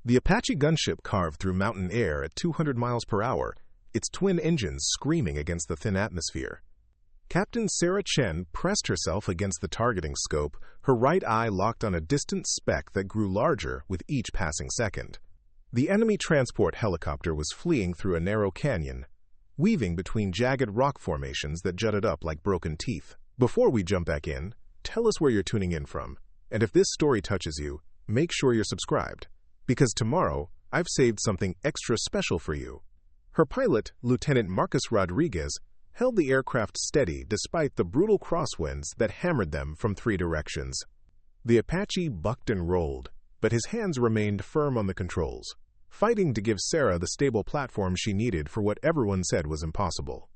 The Apache gunship carved through mountain air at 200 miles per hour, its twin engines screaming against the thin atmosphere. Captain Sarah Chen pressed herself against the targeting scope, her right eye locked on a distant speck that grew larger with each passing second. The enemy transport helicopter was fleeing through a narrow canyon, weaving between jagged rock formations that jutted up like broken teeth. Before we jump back in, tell us where you're tuning in from, and if this story touches you, make sure you're subscribed, because tomorrow I've saved something extra special for you. Her pilot, Lieutenant Marcus Rodriguez, held the aircraft steady despite the brutal crosswinds that hammered them from 3 directions. The Apache bucked and rolled, but his hands remained firm on the controls, fighting to give Sarah the stable platform she needed for what everyone said was impossible.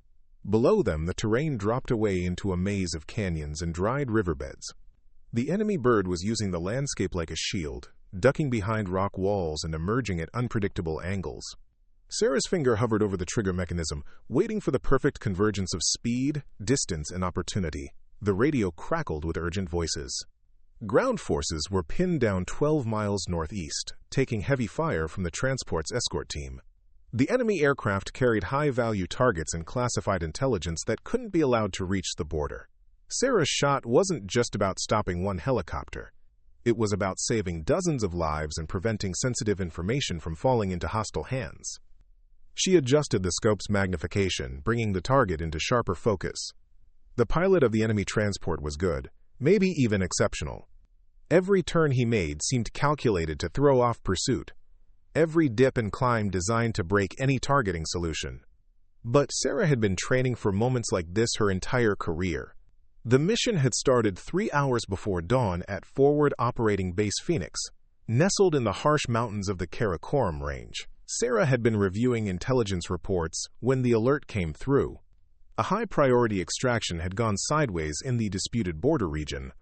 Below them, the terrain dropped away into a maze of canyons and dried riverbeds. The enemy bird was using the landscape like a shield, ducking behind rock walls and emerging at unpredictable angles. Sarah's finger hovered over the trigger mechanism, waiting for the perfect convergence of speed, distance, and opportunity. The radio crackled with urgent voices. Ground forces were pinned down 12 miles northeast, taking heavy fire from the transport's escort team. The enemy aircraft carried high-value targets and classified intelligence that couldn't be allowed to reach the border. Sarah's shot wasn't just about stopping one helicopter. It was about saving dozens of lives and preventing sensitive information from falling into hostile hands. She adjusted the scope's magnification, bringing the target into sharper focus. The pilot of the enemy transport was good, maybe even exceptional. Every turn he made seemed calculated to throw off pursuit, every dip and climb designed to break any targeting solution. But Sarah had been training for moments like this her entire career. The mission had started 3 hours before dawn at Forward Operating Base Phoenix, nestled in the harsh mountains of the Karakoram Range. Sarah had been reviewing intelligence reports when the alert came through. A high-priority extraction had gone sideways in the disputed border region,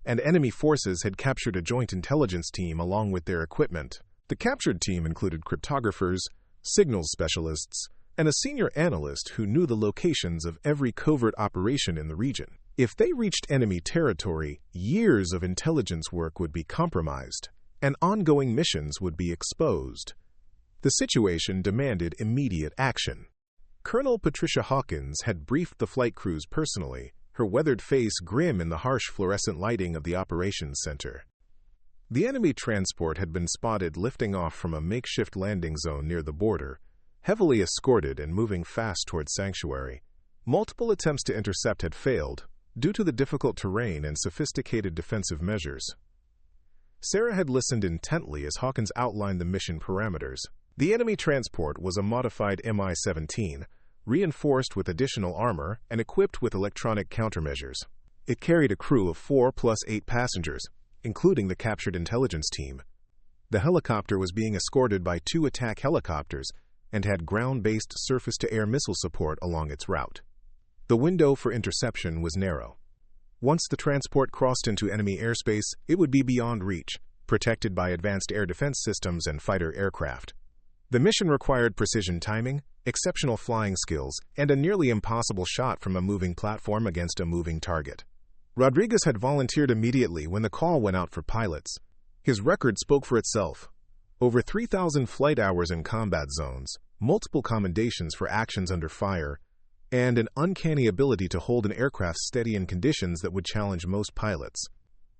and enemy forces had captured a joint intelligence team along with their equipment. The captured team included cryptographers, signals specialists, and a senior analyst who knew the locations of every covert operation in the region. If they reached enemy territory, years of intelligence work would be compromised, and ongoing missions would be exposed. The situation demanded immediate action. Colonel Patricia Hawkins had briefed the flight crews personally, her weathered face grim in the harsh fluorescent lighting of the operations center. The enemy transport had been spotted lifting off from a makeshift landing zone near the border, heavily escorted and moving fast toward Sanctuary. Multiple attempts to intercept had failed, due to the difficult terrain and sophisticated defensive measures. Sarah had listened intently as Hawkins outlined the mission parameters. The enemy transport was a modified Mi-17, reinforced with additional armor and equipped with electronic countermeasures. It carried a crew of 4 plus 8 passengers, including the captured intelligence team. The helicopter was being escorted by 2 attack helicopters and had ground-based surface-to-air missile support along its route. The window for interception was narrow. Once the transport crossed into enemy airspace, it would be beyond reach, protected by advanced air defense systems and fighter aircraft. The mission required precision timing, exceptional flying skills, and a nearly impossible shot from a moving platform against a moving target. Rodriguez had volunteered immediately when the call went out for pilots. His record spoke for itself. Over 3,000 flight hours in combat zones, multiple commendations for actions under fire, and an uncanny ability to hold an aircraft steady in conditions that would challenge most pilots.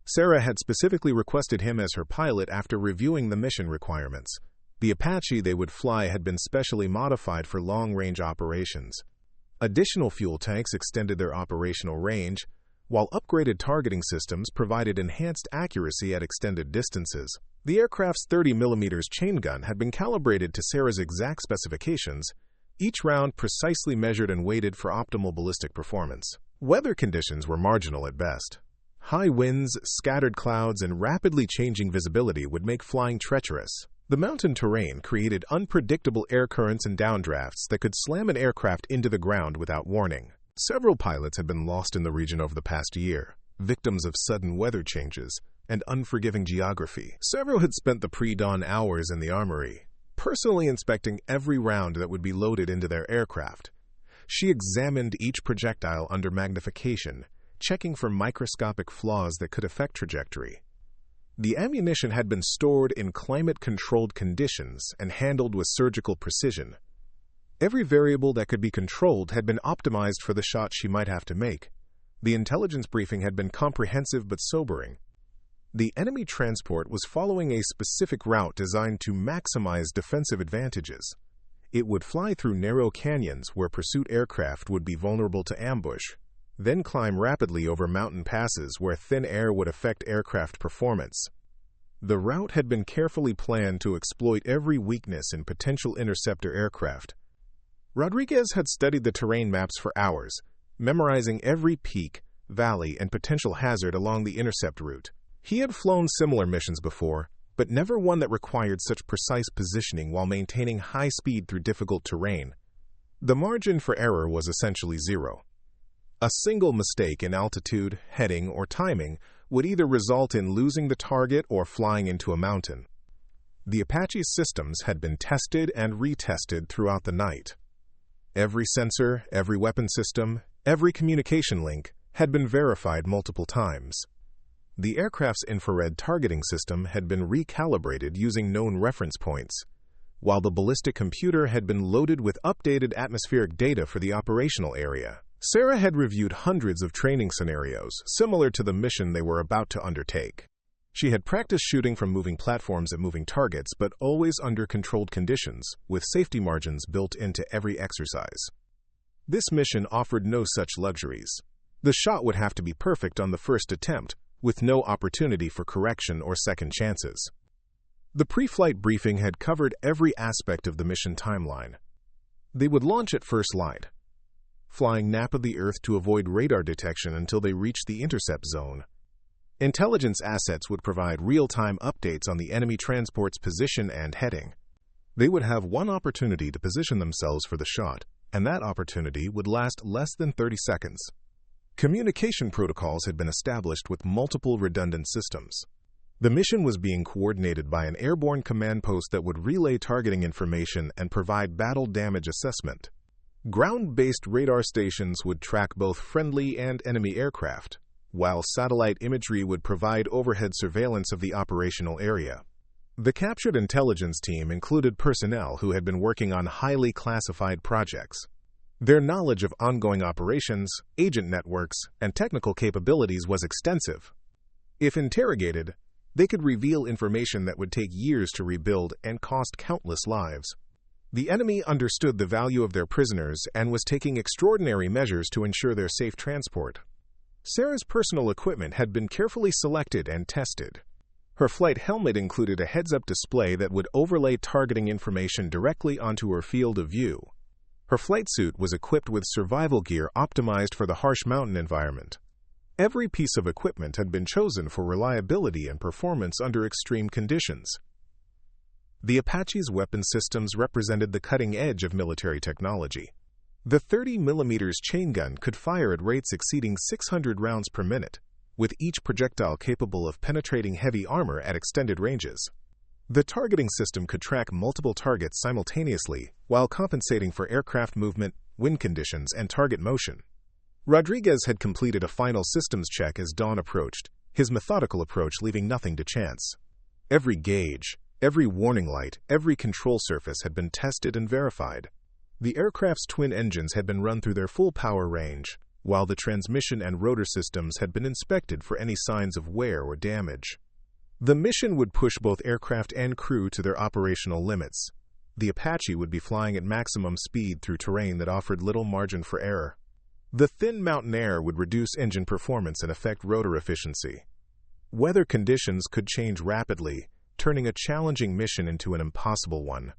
Sarah had specifically requested him as her pilot after reviewing the mission requirements. The Apache they would fly had been specially modified for long-range operations. Additional fuel tanks extended their operational range, while upgraded targeting systems provided enhanced accuracy at extended distances. The aircraft's 30mm chain gun had been calibrated to Sarah's exact specifications, each round precisely measured and weighted for optimal ballistic performance. Weather conditions were marginal at best. High winds, scattered clouds, and rapidly changing visibility would make flying treacherous. The mountain terrain created unpredictable air currents and downdrafts that could slam an aircraft into the ground without warning. Several pilots had been lost in the region over the past year, victims of sudden weather changes and unforgiving geography. Several had spent the pre-dawn hours in the armory, personally inspecting every round that would be loaded into their aircraft. She examined each projectile under magnification, checking for microscopic flaws that could affect trajectory. The ammunition had been stored in climate-controlled conditions and handled with surgical precision. Every variable that could be controlled had been optimized for the shot she might have to make. The intelligence briefing had been comprehensive but sobering. The enemy transport was following a specific route designed to maximize defensive advantages. It would fly through narrow canyons where pursuit aircraft would be vulnerable to ambush, then climb rapidly over mountain passes where thin air would affect aircraft performance. The route had been carefully planned to exploit every weakness in potential interceptor aircraft. Rodriguez had studied the terrain maps for hours, memorizing every peak, valley, and potential hazard along the intercept route. He had flown similar missions before, but never one that required such precise positioning while maintaining high speed through difficult terrain. The margin for error was essentially zero. A single mistake in altitude, heading, or timing would either result in losing the target or flying into a mountain. The Apache's systems had been tested and retested throughout the night. Every sensor, every weapon system, every communication link had been verified multiple times. The aircraft's infrared targeting system had been recalibrated using known reference points, while the ballistic computer had been loaded with updated atmospheric data for the operational area. Sarah had reviewed hundreds of training scenarios similar to the mission they were about to undertake. She had practiced shooting from moving platforms at moving targets, but always under controlled conditions, with safety margins built into every exercise. This mission offered no such luxuries. The shot would have to be perfect on the first attempt, with no opportunity for correction or second chances. The pre-flight briefing had covered every aspect of the mission timeline. They would launch at first light, flying nap of the Earth to avoid radar detection until they reached the intercept zone. Intelligence assets would provide real-time updates on the enemy transport's position and heading. They would have one opportunity to position themselves for the shot, and that opportunity would last less than 30 seconds. Communication protocols had been established with multiple redundant systems. The mission was being coordinated by an airborne command post that would relay targeting information and provide battle damage assessment. Ground-based radar stations would track both friendly and enemy aircraft, while satellite imagery would provide overhead surveillance of the operational area. The captured intelligence team included personnel who had been working on highly classified projects. Their knowledge of ongoing operations, agent networks, and technical capabilities was extensive. If interrogated, they could reveal information that would take years to rebuild and cost countless lives. The enemy understood the value of their prisoners and was taking extraordinary measures to ensure their safe transport. Sarah's personal equipment had been carefully selected and tested. Her flight helmet included a heads-up display that would overlay targeting information directly onto her field of view. Her flight suit was equipped with survival gear optimized for the harsh mountain environment. Every piece of equipment had been chosen for reliability and performance under extreme conditions. The Apache's weapon systems represented the cutting edge of military technology. The 30mm chain gun could fire at rates exceeding 600 rounds per minute, with each projectile capable of penetrating heavy armor at extended ranges. The targeting system could track multiple targets simultaneously while compensating for aircraft movement, wind conditions, and target motion. Rodriguez had completed a final systems check as dawn approached, his methodical approach leaving nothing to chance. Every gauge, every warning light, every control surface had been tested and verified. The aircraft's twin engines had been run through their full power range, while the transmission and rotor systems had been inspected for any signs of wear or damage. The mission would push both aircraft and crew to their operational limits. The Apache would be flying at maximum speed through terrain that offered little margin for error. The thin mountain air would reduce engine performance and affect rotor efficiency. Weather conditions could change rapidly, turning a challenging mission into an impossible one.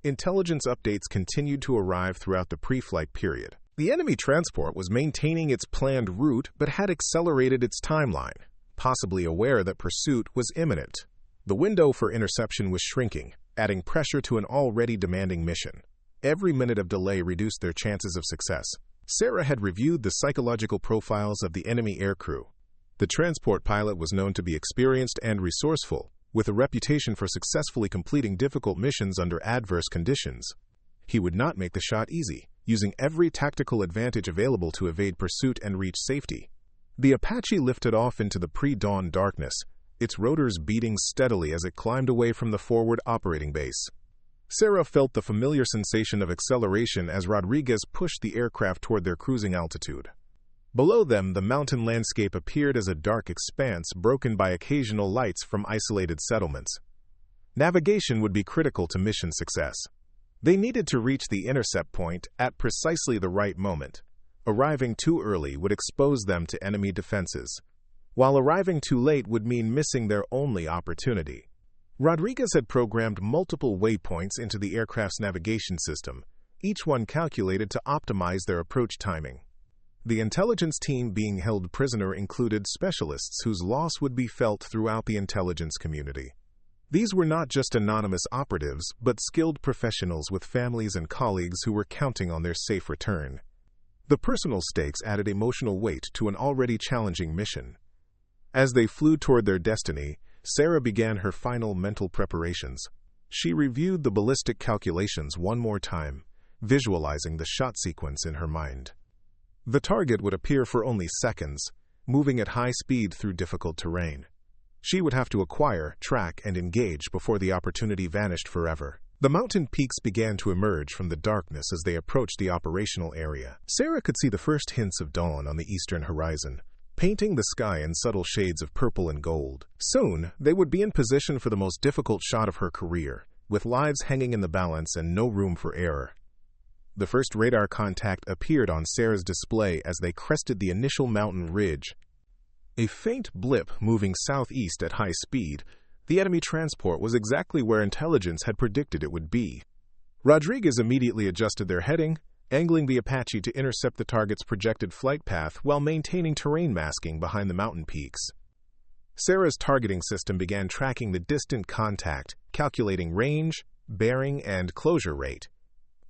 Intelligence updates continued to arrive throughout the pre-flight period. The enemy transport was maintaining its planned route but had accelerated its timeline, possibly aware that pursuit was imminent. The window for interception was shrinking, adding pressure to an already demanding mission. Every minute of delay reduced their chances of success. Sarah had reviewed the psychological profiles of the enemy aircrew. The transport pilot was known to be experienced and resourceful, with a reputation for successfully completing difficult missions under adverse conditions. He would not make the shot easy, using every tactical advantage available to evade pursuit and reach safety. The Apache lifted off into the pre-dawn darkness, its rotors beating steadily as it climbed away from the forward operating base. Sarah felt the familiar sensation of acceleration as Rodriguez pushed the aircraft toward their cruising altitude. Below them, the mountain landscape appeared as a dark expanse broken by occasional lights from isolated settlements. Navigation would be critical to mission success. They needed to reach the intercept point at precisely the right moment. Arriving too early would expose them to enemy defenses, while arriving too late would mean missing their only opportunity. Rodriguez had programmed multiple waypoints into the aircraft's navigation system, each one calculated to optimize their approach timing. The intelligence team being held prisoner included specialists whose loss would be felt throughout the intelligence community. These were not just anonymous operatives, but skilled professionals with families and colleagues who were counting on their safe return. The personal stakes added emotional weight to an already challenging mission. As they flew toward their destiny, Sarah began her final mental preparations. She reviewed the ballistic calculations one more time, visualizing the shot sequence in her mind. The target would appear for only seconds, moving at high speed through difficult terrain. She would have to acquire, track, and engage before the opportunity vanished forever. The mountain peaks began to emerge from the darkness as they approached the operational area. Sarah could see the first hints of dawn on the eastern horizon, painting the sky in subtle shades of purple and gold. Soon, they would be in position for the most difficult shot of her career, with lives hanging in the balance and no room for error. The first radar contact appeared on Sarah's display as they crested the initial mountain ridge. A faint blip moving southeast at high speed, the enemy transport was exactly where intelligence had predicted it would be. Rodriguez immediately adjusted their heading, angling the Apache to intercept the target's projected flight path while maintaining terrain masking behind the mountain peaks. Sarah's targeting system began tracking the distant contact, calculating range, bearing, and closure rate.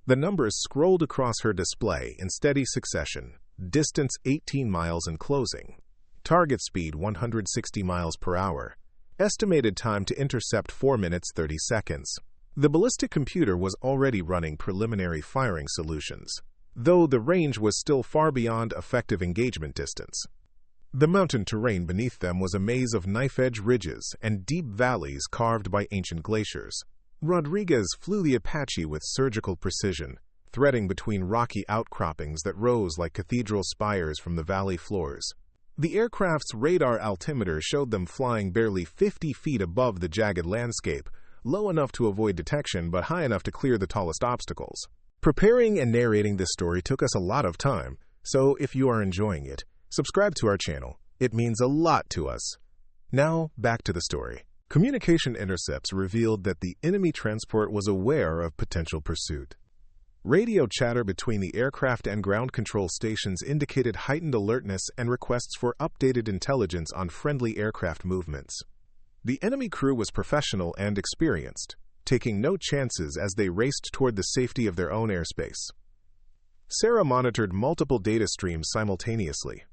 The numbers scrolled across her display in steady succession: distance 18 miles and closing. Target speed 160 miles per hour. Estimated time to intercept 4 minutes 30 seconds. The ballistic computer was already running preliminary firing solutions, though the range was still far beyond effective engagement distance. The mountain terrain beneath them was a maze of knife-edge ridges and deep valleys carved by ancient glaciers. Rodriguez flew the Apache with surgical precision, threading between rocky outcroppings that rose like cathedral spires from the valley floors. The aircraft's radar altimeter showed them flying barely 50 feet above the jagged landscape, low enough to avoid detection but high enough to clear the tallest obstacles. Preparing and narrating this story took us a lot of time, so if you are enjoying it, subscribe to our channel. It means a lot to us. Now, back to the story. Communication intercepts revealed that the enemy transport was aware of potential pursuit. Radio chatter between the aircraft and ground control stations indicated heightened alertness and requests for updated intelligence on friendly aircraft movements. The enemy crew was professional and experienced, taking no chances as they raced toward the safety of their own airspace. Sarah monitored multiple data streams simultaneously.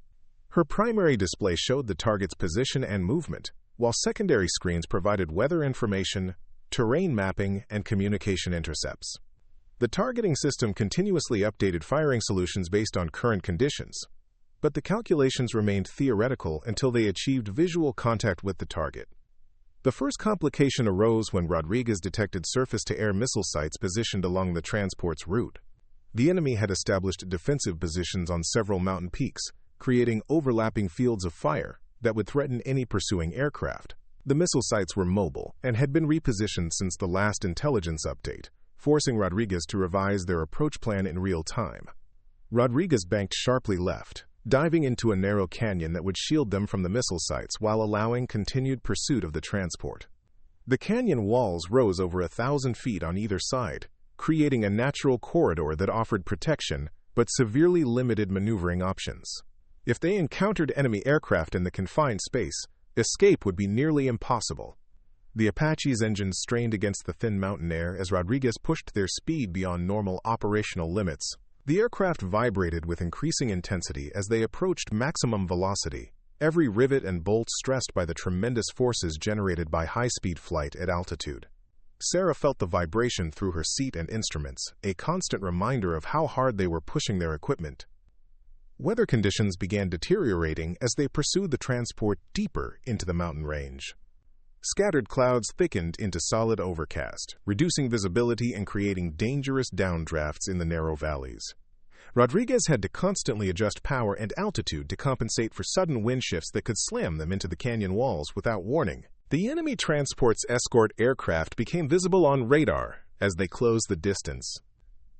Her primary display showed the target's position and movement, while secondary screens provided weather information, terrain mapping, and communication intercepts. The targeting system continuously updated firing solutions based on current conditions, but the calculations remained theoretical until they achieved visual contact with the target. The first complication arose when Rodriguez detected surface-to-air missile sites positioned along the transport's route. The enemy had established defensive positions on several mountain peaks, creating overlapping fields of fire that would threaten any pursuing aircraft. The missile sites were mobile and had been repositioned since the last intelligence update, forcing Rodriguez to revise their approach plan in real time. Rodriguez banked sharply left, diving into a narrow canyon that would shield them from the missile sites while allowing continued pursuit of the transport. The canyon walls rose over 1,000 feet on either side, creating a natural corridor that offered protection but severely limited maneuvering options. If they encountered enemy aircraft in the confined space, escape would be nearly impossible. The Apache's engines strained against the thin mountain air as Rodriguez pushed their speed beyond normal operational limits. The aircraft vibrated with increasing intensity as they approached maximum velocity, every rivet and bolt stressed by the tremendous forces generated by high-speed flight at altitude. Sarah felt the vibration through her seat and instruments, a constant reminder of how hard they were pushing their equipment. Weather conditions began deteriorating as they pursued the transport deeper into the mountain range. Scattered clouds thickened into solid overcast, reducing visibility and creating dangerous downdrafts in the narrow valleys. Rodriguez had to constantly adjust power and altitude to compensate for sudden wind shifts that could slam them into the canyon walls without warning. The enemy transport's escort aircraft became visible on radar as they closed the distance.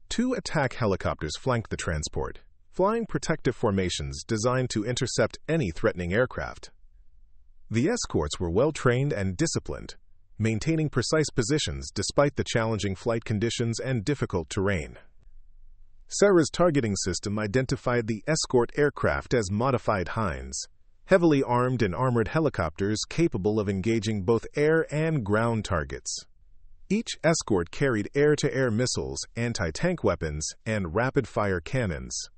2 attack helicopters flanked the transport, flying protective formations designed to intercept any threatening aircraft. The escorts were well-trained and disciplined, maintaining precise positions despite the challenging flight conditions and difficult terrain. Sarah's targeting system identified the escort aircraft as modified Hinds, heavily armed and armored helicopters capable of engaging both air and ground targets. Each escort carried air-to-air missiles, anti-tank weapons, and rapid-fire cannons.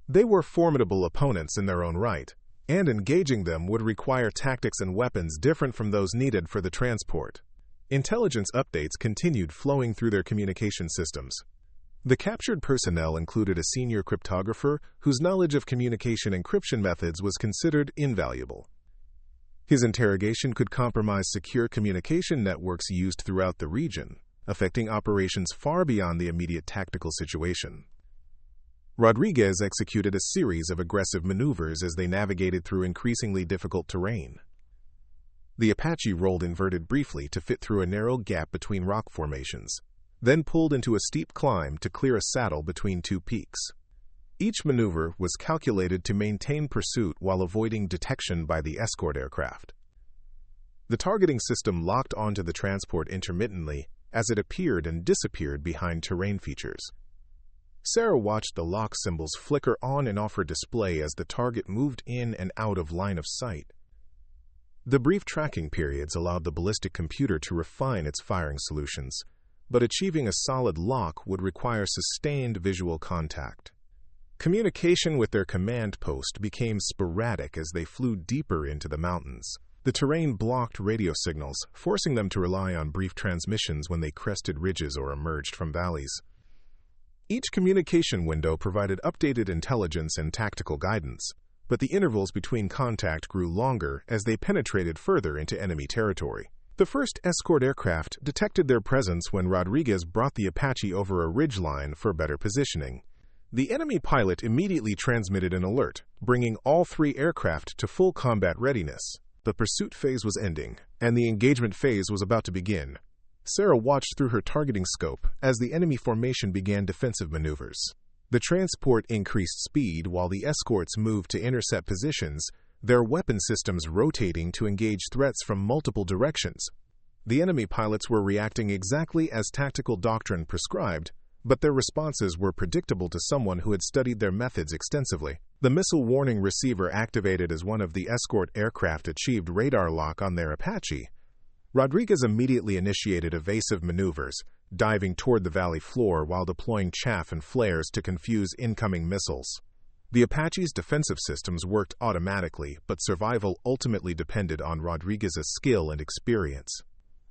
They were formidable opponents in their own right, and engaging them would require tactics and weapons different from those needed for the transport. Intelligence updates continued flowing through their communication systems. The captured personnel included a senior cryptographer whose knowledge of communication encryption methods was considered invaluable. His interrogation could compromise secure communication networks used throughout the region, affecting operations far beyond the immediate tactical situation. Rodriguez executed a series of aggressive maneuvers as they navigated through increasingly difficult terrain. The Apache rolled inverted briefly to fit through a narrow gap between rock formations, then pulled into a steep climb to clear a saddle between 2 peaks. Each maneuver was calculated to maintain pursuit while avoiding detection by the escort aircraft. The targeting system locked onto the transport intermittently as it appeared and disappeared behind terrain features. Sarah watched the lock symbols flicker on and off her display as the target moved in and out of line of sight. The brief tracking periods allowed the ballistic computer to refine its firing solutions, but achieving a solid lock would require sustained visual contact. Communication with their command post became sporadic as they flew deeper into the mountains. The terrain blocked radio signals, forcing them to rely on brief transmissions when they crested ridges or emerged from valleys. Each communication window provided updated intelligence and tactical guidance, but the intervals between contact grew longer as they penetrated further into enemy territory. The first escort aircraft detected their presence when Rodriguez brought the Apache over a ridgeline for better positioning. The enemy pilot immediately transmitted an alert, bringing all 3 aircraft to full combat readiness. The pursuit phase was ending, and the engagement phase was about to begin. Sarah watched through her targeting scope as the enemy formation began defensive maneuvers. The transport increased speed while the escorts moved to intercept positions, their weapon systems rotating to engage threats from multiple directions. The enemy pilots were reacting exactly as tactical doctrine prescribed, but their responses were predictable to someone who had studied their methods extensively. The missile warning receiver activated as one of the escort aircraft achieved radar lock on their Apache. Rodriguez immediately initiated evasive maneuvers, diving toward the valley floor while deploying chaff and flares to confuse incoming missiles. The Apache's defensive systems worked automatically, but survival ultimately depended on Rodriguez's skill and experience.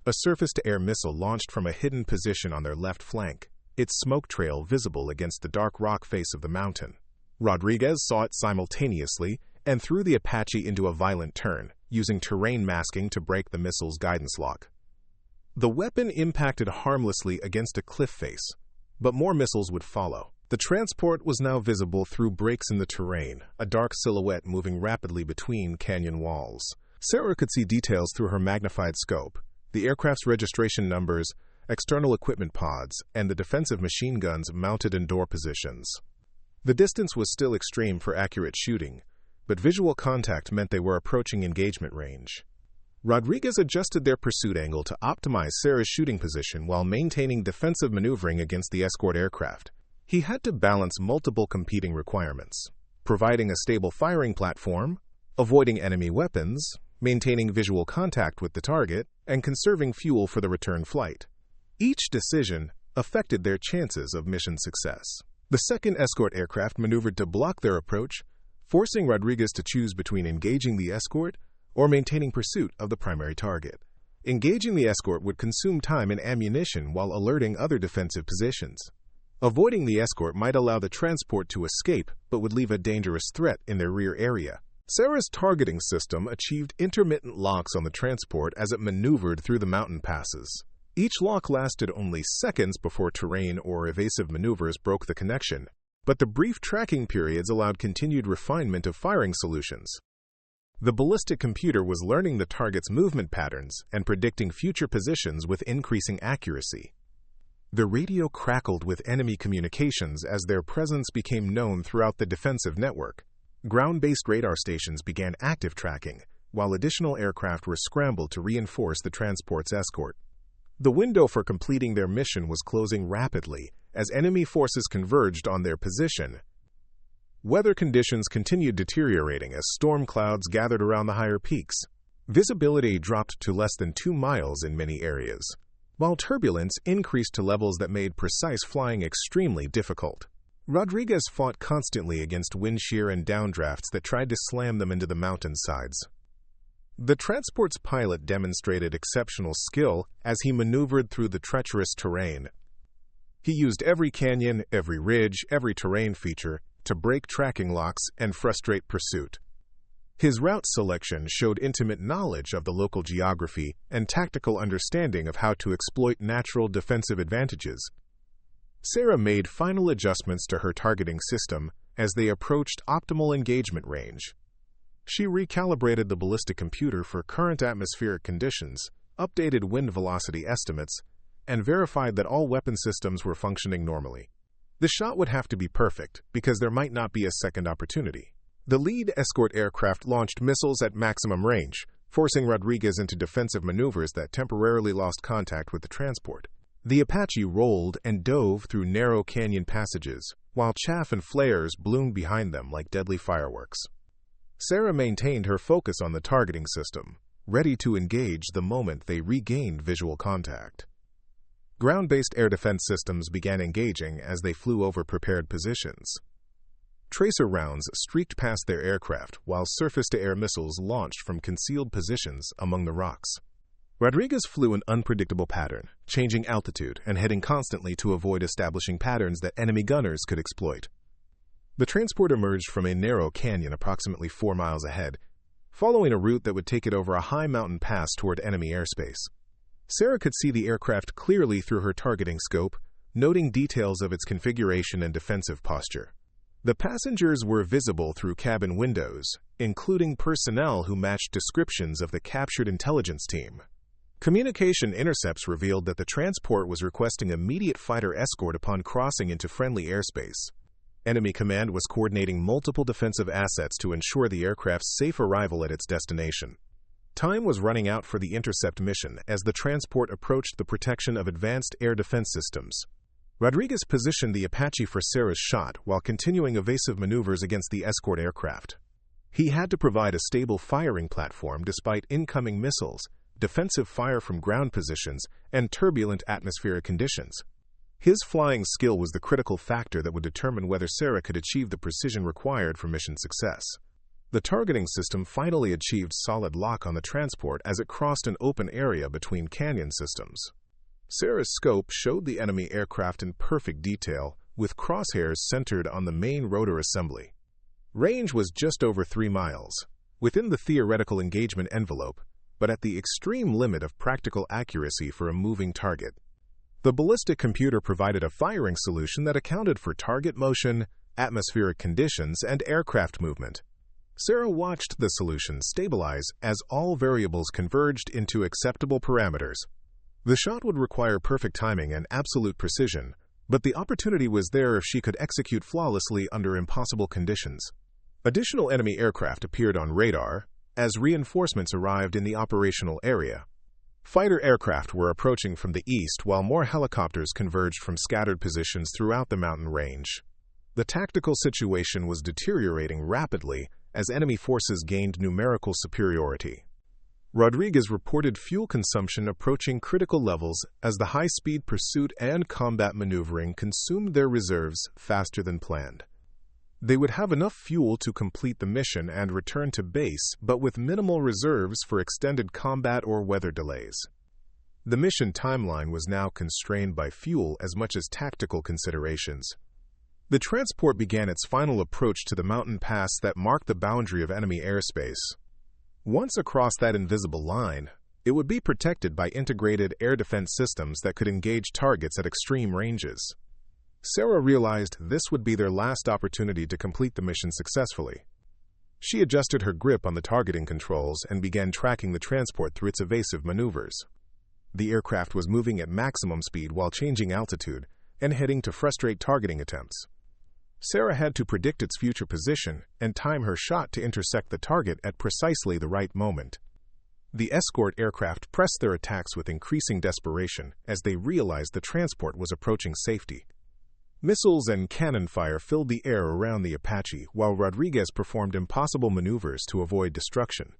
A surface-to-air missile launched from a hidden position on their left flank, its smoke trail visible against the dark rock face of the mountain. Rodriguez saw it simultaneously and threw the Apache into a violent turn, using terrain masking to break the missile's guidance lock. The weapon impacted harmlessly against a cliff face, but more missiles would follow. The transport was now visible through breaks in the terrain, a dark silhouette moving rapidly between canyon walls. Sarah could see details through her magnified scope, the aircraft's registration numbers, external equipment pods, and the defensive machine guns mounted in door positions. The distance was still extreme for accurate shooting, but visual contact meant they were approaching engagement range. Rodriguez adjusted their pursuit angle to optimize Sarah's shooting position while maintaining defensive maneuvering against the escort aircraft. He had to balance multiple competing requirements, providing a stable firing platform, avoiding enemy weapons, maintaining visual contact with the target, and conserving fuel for the return flight. Each decision affected their chances of mission success. The second escort aircraft maneuvered to block their approach, forcing Rodriguez to choose between engaging the escort or maintaining pursuit of the primary target. Engaging the escort would consume time and ammunition while alerting other defensive positions. Avoiding the escort might allow the transport to escape, but would leave a dangerous threat in their rear area. Sarah's targeting system achieved intermittent locks on the transport as it maneuvered through the mountain passes. Each lock lasted only seconds before terrain or evasive maneuvers broke the connection, but the brief tracking periods allowed continued refinement of firing solutions. The ballistic computer was learning the target's movement patterns and predicting future positions with increasing accuracy. The radio crackled with enemy communications as their presence became known throughout the defensive network. Ground-based radar stations began active tracking, while additional aircraft were scrambled to reinforce the transport's escort. The window for completing their mission was closing rapidly as enemy forces converged on their position. Weather conditions continued deteriorating as storm clouds gathered around the higher peaks. Visibility dropped to less than 2 miles in many areas, while turbulence increased to levels that made precise flying extremely difficult. Rodriguez fought constantly against wind shear and downdrafts that tried to slam them into the mountainsides. The transport's pilot demonstrated exceptional skill as he maneuvered through the treacherous terrain. He used every canyon, every ridge, every terrain feature to break tracking locks and frustrate pursuit. His route selection showed intimate knowledge of the local geography and tactical understanding of how to exploit natural defensive advantages. Sarah made final adjustments to her targeting system as they approached optimal engagement range. She recalibrated the ballistic computer for current atmospheric conditions, updated wind velocity estimates, and verified that all weapon systems were functioning normally. The shot would have to be perfect because there might not be a second opportunity. The lead escort aircraft launched missiles at maximum range, forcing Rodriguez into defensive maneuvers that temporarily lost contact with the transport. The Apache rolled and dove through narrow canyon passages, while chaff and flares bloomed behind them like deadly fireworks. Sarah maintained her focus on the targeting system, ready to engage the moment they regained visual contact. Ground-based air defense systems began engaging as they flew over prepared positions. Tracer rounds streaked past their aircraft, while surface-to-air missiles launched from concealed positions among the rocks. Rodriguez flew an unpredictable pattern, changing altitude and heading constantly to avoid establishing patterns that enemy gunners could exploit. The transport emerged from a narrow canyon approximately 4 miles ahead, following a route that would take it over a high mountain pass toward enemy airspace. Sarah could see the aircraft clearly through her targeting scope, noting details of its configuration and defensive posture. The passengers were visible through cabin windows, including personnel who matched descriptions of the captured intelligence team. Communication intercepts revealed that the transport was requesting immediate fighter escort upon crossing into friendly airspace. Enemy command was coordinating multiple defensive assets to ensure the aircraft's safe arrival at its destination. Time was running out for the intercept mission as the transport approached the protection of advanced air defense systems. Rodriguez positioned the Apache for Sarah's shot while continuing evasive maneuvers against the escort aircraft. He had to provide a stable firing platform despite incoming missiles, defensive fire from ground positions, and turbulent atmospheric conditions. His flying skill was the critical factor that would determine whether Sarah could achieve the precision required for mission success. The targeting system finally achieved solid lock on the transport as it crossed an open area between canyon systems. Sarah's scope showed the enemy aircraft in perfect detail, with crosshairs centered on the main rotor assembly. Range was just over 3 miles, within the theoretical engagement envelope, but at the extreme limit of practical accuracy for a moving target. The ballistic computer provided a firing solution that accounted for target motion, atmospheric conditions, and aircraft movement. Sarah watched the solution stabilize as all variables converged into acceptable parameters. The shot would require perfect timing and absolute precision, but the opportunity was there if she could execute flawlessly under impossible conditions. Additional enemy aircraft appeared on radar as reinforcements arrived in the operational area. Fighter aircraft were approaching from the east while more helicopters converged from scattered positions throughout the mountain range. The tactical situation was deteriorating rapidly as enemy forces gained numerical superiority. Rodriguez reported fuel consumption approaching critical levels as the high-speed pursuit and combat maneuvering consumed their reserves faster than planned. They would have enough fuel to complete the mission and return to base, but with minimal reserves for extended combat or weather delays. The mission timeline was now constrained by fuel as much as tactical considerations. The transport began its final approach to the mountain pass that marked the boundary of enemy airspace. Once across that invisible line, it would be protected by integrated air defense systems that could engage targets at extreme ranges. Sarah realized this would be their last opportunity to complete the mission successfully. She adjusted her grip on the targeting controls and began tracking the transport through its evasive maneuvers. The aircraft was moving at maximum speed while changing altitude and heading to frustrate targeting attempts. Sarah had to predict its future position and time her shot to intersect the target at precisely the right moment. The escort aircraft pressed their attacks with increasing desperation as they realized the transport was approaching safety. Missiles and cannon fire filled the air around the Apache, while Rodriguez performed impossible maneuvers to avoid destruction.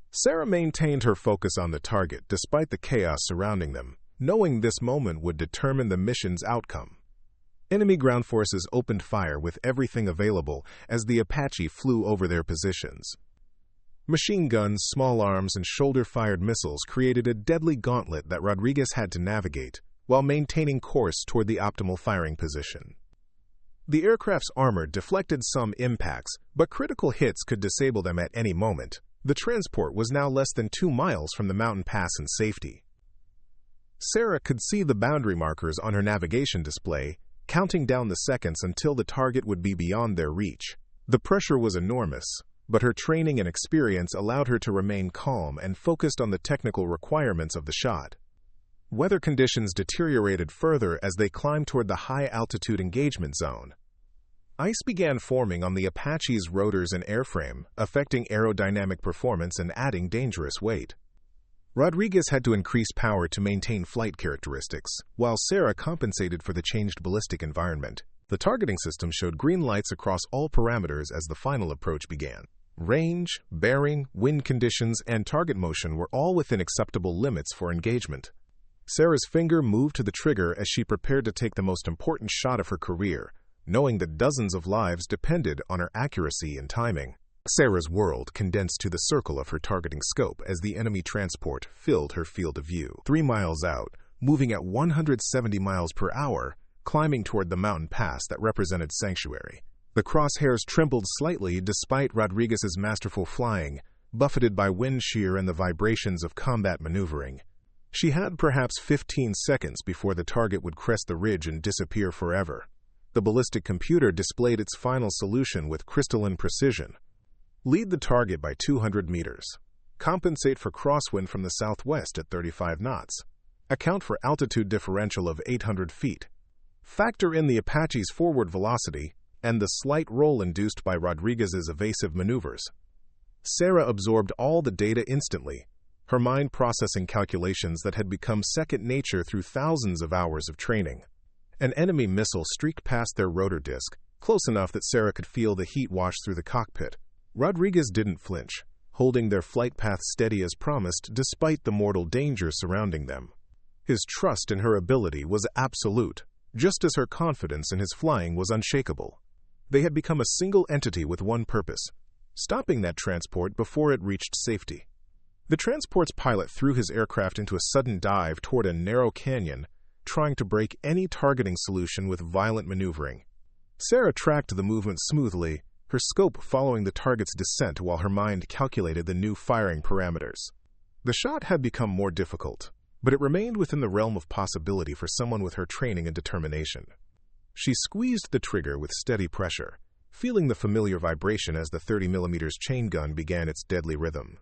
Sarah maintained her focus on the target despite the chaos surrounding them, knowing this moment would determine the mission's outcome. Enemy ground forces opened fire with everything available as the Apache flew over their positions. Machine guns, small arms, and shoulder-fired missiles created a deadly gauntlet that Rodriguez had to navigate, while maintaining course toward the optimal firing position. The aircraft's armor deflected some impacts, but critical hits could disable them at any moment. The transport was now less than 2 miles from the mountain pass in safety. Sarah could see the boundary markers on her navigation display, counting down the seconds until the target would be beyond their reach. The pressure was enormous, but her training and experience allowed her to remain calm and focused on the technical requirements of the shot. Weather conditions deteriorated further as they climbed toward the high-altitude engagement zone. Ice began forming on the Apache's rotors and airframe, affecting aerodynamic performance and adding dangerous weight. Rodriguez had to increase power to maintain flight characteristics, while Sarah compensated for the changed ballistic environment. The targeting system showed green lights across all parameters as the final approach began. Range, bearing, wind conditions, and target motion were all within acceptable limits for engagement. Sarah's finger moved to the trigger as she prepared to take the most important shot of her career, knowing that dozens of lives depended on her accuracy and timing. Sarah's world condensed to the circle of her targeting scope as the enemy transport filled her field of view. 3 miles out, moving at 170 miles per hour, climbing toward the mountain pass that represented sanctuary. The crosshairs trembled slightly despite Rodriguez's masterful flying, buffeted by wind shear and the vibrations of combat maneuvering. She had perhaps 15 seconds before the target would crest the ridge and disappear forever. The ballistic computer displayed its final solution with crystalline precision. Lead the target by 200 meters. Compensate for crosswind from the southwest at 35 knots. Account for altitude differential of 800 feet. Factor in the Apache's forward velocity and the slight roll induced by Rodriguez's evasive maneuvers. Sarah absorbed all the data instantly, her mind processing calculations that had become second nature through thousands of hours of training. An enemy missile streaked past their rotor disc, close enough that Sarah could feel the heat wash through the cockpit. Rodriguez didn't flinch, holding their flight path steady as promised despite the mortal danger surrounding them. His trust in her ability was absolute, just as her confidence in his flying was unshakable. They had become a single entity with one purpose: stopping that transport before it reached safety. The transport's pilot threw his aircraft into a sudden dive toward a narrow canyon, trying to break any targeting solution with violent maneuvering. Sarah tracked the movement smoothly, her scope following the target's descent while her mind calculated the new firing parameters. The shot had become more difficult, but it remained within the realm of possibility for someone with her training and determination. She squeezed the trigger with steady pressure, feeling the familiar vibration as the 30mm chain gun began its deadly rhythm.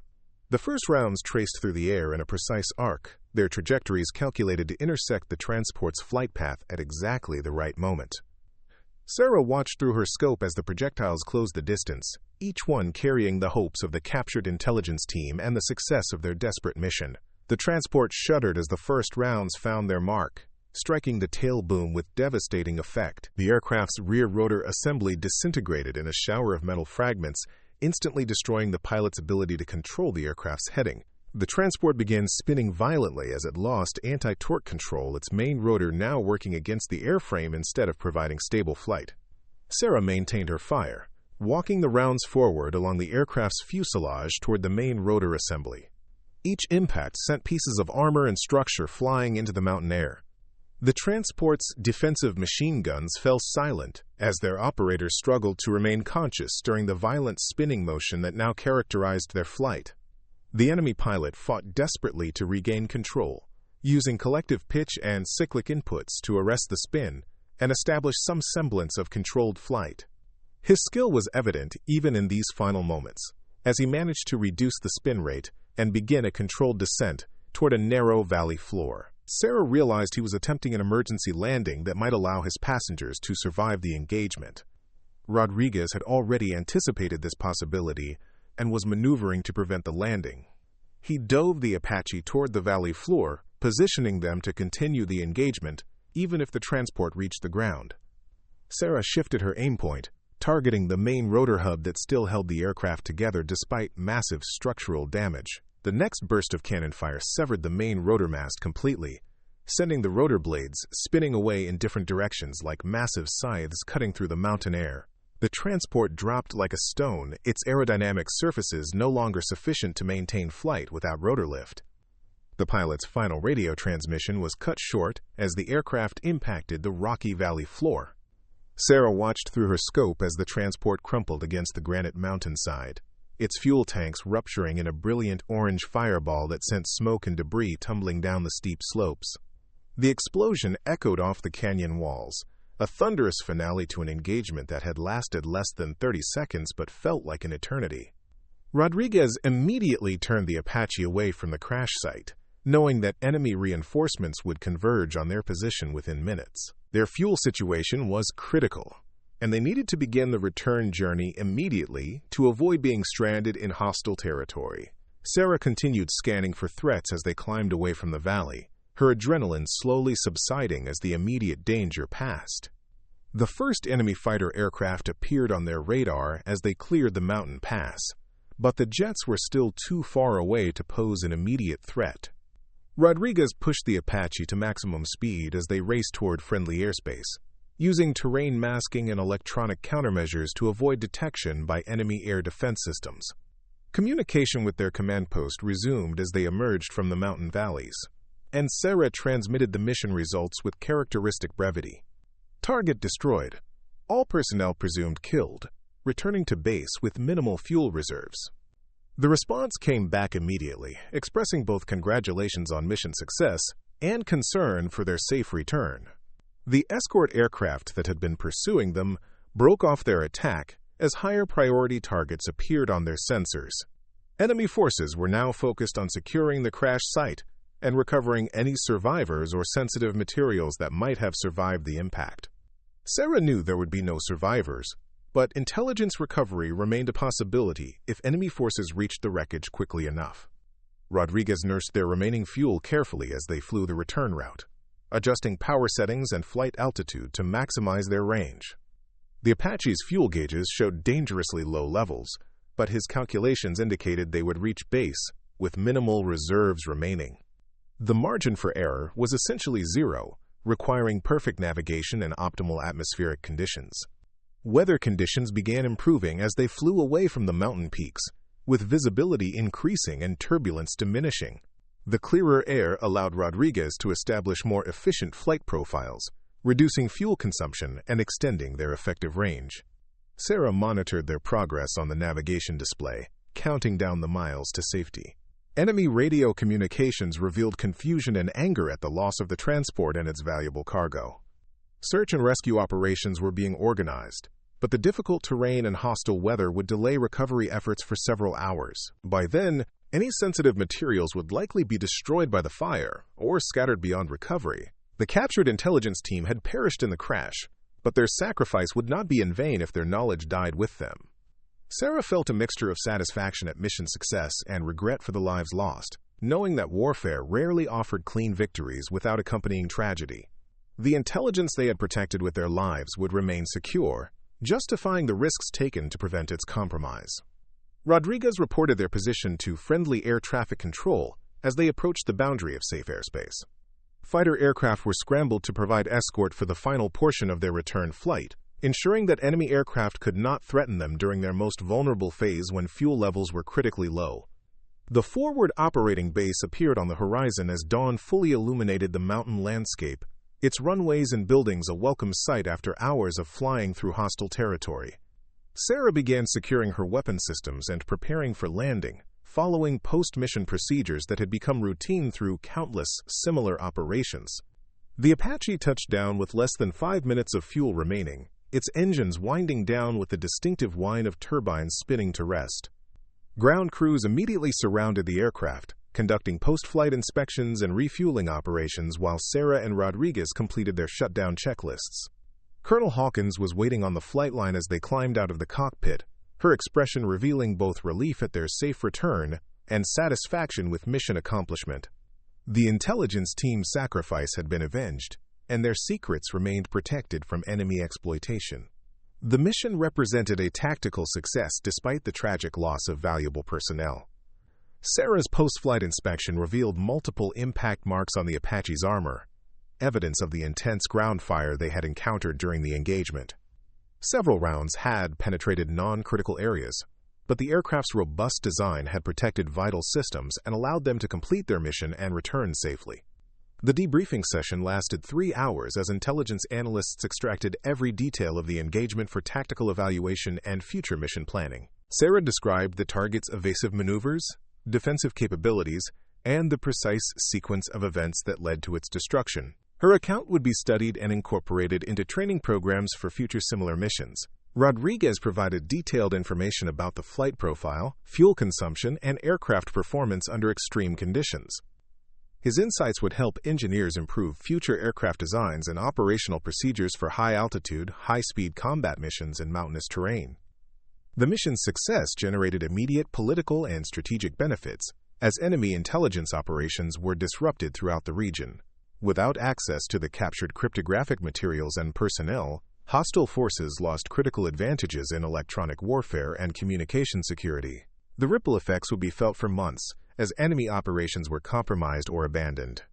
The first rounds traced through the air in a precise arc, their trajectories calculated to intersect the transport's flight path at exactly the right moment. Sarah watched through her scope as the projectiles closed the distance, each one carrying the hopes of the captured intelligence team and the success of their desperate mission. The transport shuddered as the first rounds found their mark, striking the tail boom with devastating effect. The aircraft's rear rotor assembly disintegrated in a shower of metal fragments, instantly destroying the pilot's ability to control the aircraft's heading. The transport began spinning violently as it lost anti-torque control, its main rotor now working against the airframe instead of providing stable flight. Sarah maintained her fire, walking the rounds forward along the aircraft's fuselage toward the main rotor assembly. Each impact sent pieces of armor and structure flying into the mountain air. The transport's defensive machine guns fell silent as their operators struggled to remain conscious during the violent spinning motion that now characterized their flight. The enemy pilot fought desperately to regain control, using collective pitch and cyclic inputs to arrest the spin and establish some semblance of controlled flight. His skill was evident even in these final moments, as he managed to reduce the spin rate and begin a controlled descent toward a narrow valley floor. Sarah realized he was attempting an emergency landing that might allow his passengers to survive the engagement. Rodriguez had already anticipated this possibility and was maneuvering to prevent the landing. He dove the Apache toward the valley floor, positioning them to continue the engagement even if the transport reached the ground. Sarah shifted her aim point, targeting the main rotor hub that still held the aircraft together despite massive structural damage. The next burst of cannon fire severed the main rotor mast completely, sending the rotor blades spinning away in different directions like massive scythes cutting through the mountain air. The transport dropped like a stone, its aerodynamic surfaces no longer sufficient to maintain flight without rotor lift. The pilot's final radio transmission was cut short as the aircraft impacted the rocky valley floor. Sarah watched through her scope as the transport crumpled against the granite mountainside, its fuel tanks rupturing in a brilliant orange fireball that sent smoke and debris tumbling down the steep slopes. The explosion echoed off the canyon walls, a thunderous finale to an engagement that had lasted less than 30 seconds but felt like an eternity. Rodriguez immediately turned the Apache away from the crash site, knowing that enemy reinforcements would converge on their position within minutes. Their fuel situation was critical, and they needed to begin the return journey immediately to avoid being stranded in hostile territory. Sarah continued scanning for threats as they climbed away from the valley, her adrenaline slowly subsiding as the immediate danger passed. The first enemy fighter aircraft appeared on their radar as they cleared the mountain pass, but the jets were still too far away to pose an immediate threat. Rodriguez pushed the Apache to maximum speed as they raced toward friendly airspace, using terrain masking and electronic countermeasures to avoid detection by enemy air defense systems. Communication with their command post resumed as they emerged from the mountain valleys, and Sarah transmitted the mission results with characteristic brevity. Target destroyed. All personnel presumed killed, returning to base with minimal fuel reserves. The response came back immediately, expressing both congratulations on mission success and concern for their safe return. The escort aircraft that had been pursuing them broke off their attack as higher priority targets appeared on their sensors. Enemy forces were now focused on securing the crash site and recovering any survivors or sensitive materials that might have survived the impact. Sarah knew there would be no survivors, but intelligence recovery remained a possibility if enemy forces reached the wreckage quickly enough. Rodriguez nursed their remaining fuel carefully as they flew the return route, adjusting power settings and flight altitude to maximize their range. The Apache's fuel gauges showed dangerously low levels, but his calculations indicated they would reach base with minimal reserves remaining. The margin for error was essentially zero, requiring perfect navigation and optimal atmospheric conditions. Weather conditions began improving as they flew away from the mountain peaks, with visibility increasing and turbulence diminishing. The clearer air allowed Rodriguez to establish more efficient flight profiles, reducing fuel consumption and extending their effective range. Sarah monitored their progress on the navigation display, counting down the miles to safety. Enemy radio communications revealed confusion and anger at the loss of the transport and its valuable cargo. Search and rescue operations were being organized, but the difficult terrain and hostile weather would delay recovery efforts for several hours. By then, any sensitive materials would likely be destroyed by the fire or scattered beyond recovery. The captured intelligence team had perished in the crash, but their sacrifice would not be in vain if their knowledge died with them. Sarah felt a mixture of satisfaction at mission success and regret for the lives lost, knowing that warfare rarely offered clean victories without accompanying tragedy. The intelligence they had protected with their lives would remain secure, justifying the risks taken to prevent its compromise. Rodriguez reported their position to friendly air traffic control as they approached the boundary of safe airspace. Fighter aircraft were scrambled to provide escort for the final portion of their return flight, ensuring that enemy aircraft could not threaten them during their most vulnerable phase when fuel levels were critically low. The forward operating base appeared on the horizon as dawn fully illuminated the mountain landscape, its runways and buildings a welcome sight after hours of flying through hostile territory. Sarah began securing her weapon systems and preparing for landing, following post-mission procedures that had become routine through countless similar operations. The Apache touched down with less than 5 minutes of fuel remaining, its engines winding down with the distinctive whine of turbines spinning to rest. Ground crews immediately surrounded the aircraft, conducting post-flight inspections and refueling operations while Sarah and Rodriguez completed their shutdown checklists. Colonel Hawkins was waiting on the flight line as they climbed out of the cockpit, her expression revealing both relief at their safe return and satisfaction with mission accomplishment. The intelligence team's sacrifice had been avenged, and their secrets remained protected from enemy exploitation. The mission represented a tactical success despite the tragic loss of valuable personnel. Sarah's post-flight inspection revealed multiple impact marks on the Apache's armor, evidence of the intense ground fire they had encountered during the engagement. Several rounds had penetrated non-critical areas, but the aircraft's robust design had protected vital systems and allowed them to complete their mission and return safely. The debriefing session lasted 3 hours as intelligence analysts extracted every detail of the engagement for tactical evaluation and future mission planning. Sarah described the target's evasive maneuvers, defensive capabilities, and the precise sequence of events that led to its destruction. Her account would be studied and incorporated into training programs for future similar missions. Rodriguez provided detailed information about the flight profile, fuel consumption, and aircraft performance under extreme conditions. His insights would help engineers improve future aircraft designs and operational procedures for high-altitude, high-speed combat missions in mountainous terrain. The mission's success generated immediate political and strategic benefits, as enemy intelligence operations were disrupted throughout the region. Without access to the captured cryptographic materials and personnel, hostile forces lost critical advantages in electronic warfare and communication security. The ripple effects would be felt for months, as enemy operations were compromised or abandoned.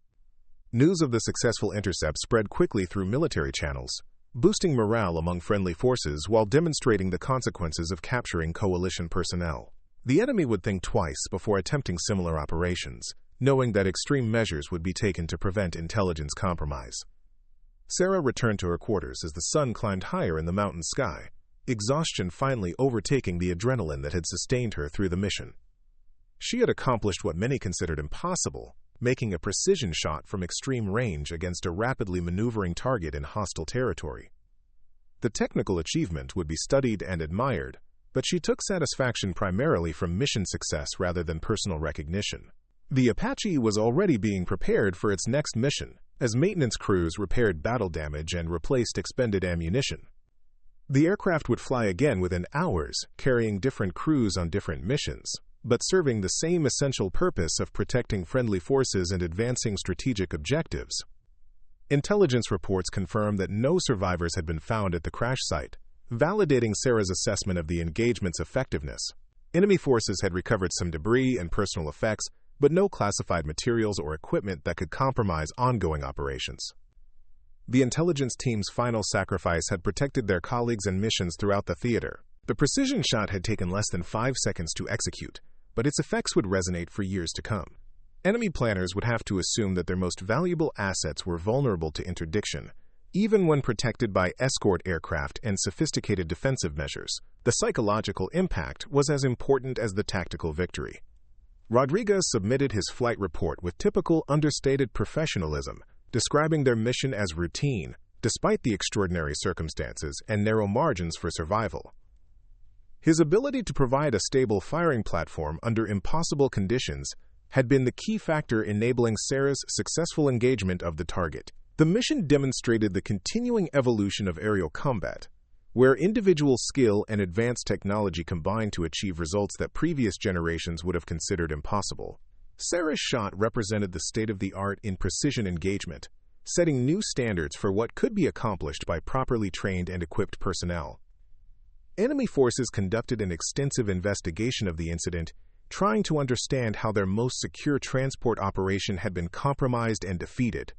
News of the successful intercept spread quickly through military channels, boosting morale among friendly forces while demonstrating the consequences of capturing coalition personnel. The enemy would think twice before attempting similar operations, knowing that extreme measures would be taken to prevent intelligence compromise. Sarah returned to her quarters as the sun climbed higher in the mountain sky, exhaustion finally overtaking the adrenaline that had sustained her through the mission. She had accomplished what many considered impossible, making a precision shot from extreme range against a rapidly maneuvering target in hostile territory. The technical achievement would be studied and admired, but she took satisfaction primarily from mission success rather than personal recognition. The Apache was already being prepared for its next mission, as maintenance crews repaired battle damage and replaced expended ammunition. The aircraft would fly again within hours, carrying different crews on different missions, but serving the same essential purpose of protecting friendly forces and advancing strategic objectives. Intelligence reports confirmed that no survivors had been found at the crash site, validating Sarah's assessment of the engagement's effectiveness. Enemy forces had recovered some debris and personal effects, but no classified materials or equipment that could compromise ongoing operations. The intelligence team's final sacrifice had protected their colleagues and missions throughout the theater. The precision shot had taken less than 5 seconds to execute, but its effects would resonate for years to come. Enemy planners would have to assume that their most valuable assets were vulnerable to interdiction, even when protected by escort aircraft and sophisticated defensive measures. The psychological impact was as important as the tactical victory. Rodriguez submitted his flight report with typical understated professionalism, describing their mission as routine, despite the extraordinary circumstances and narrow margins for survival. His ability to provide a stable firing platform under impossible conditions had been the key factor enabling Sarah's successful engagement of the target. The mission demonstrated the continuing evolution of aerial combat, where individual skill and advanced technology combined to achieve results that previous generations would have considered impossible. Sarah's shot represented the state-of-the-art in precision engagement, setting new standards for what could be accomplished by properly trained and equipped personnel. Enemy forces conducted an extensive investigation of the incident, trying to understand how their most secure transport operation had been compromised and defeated.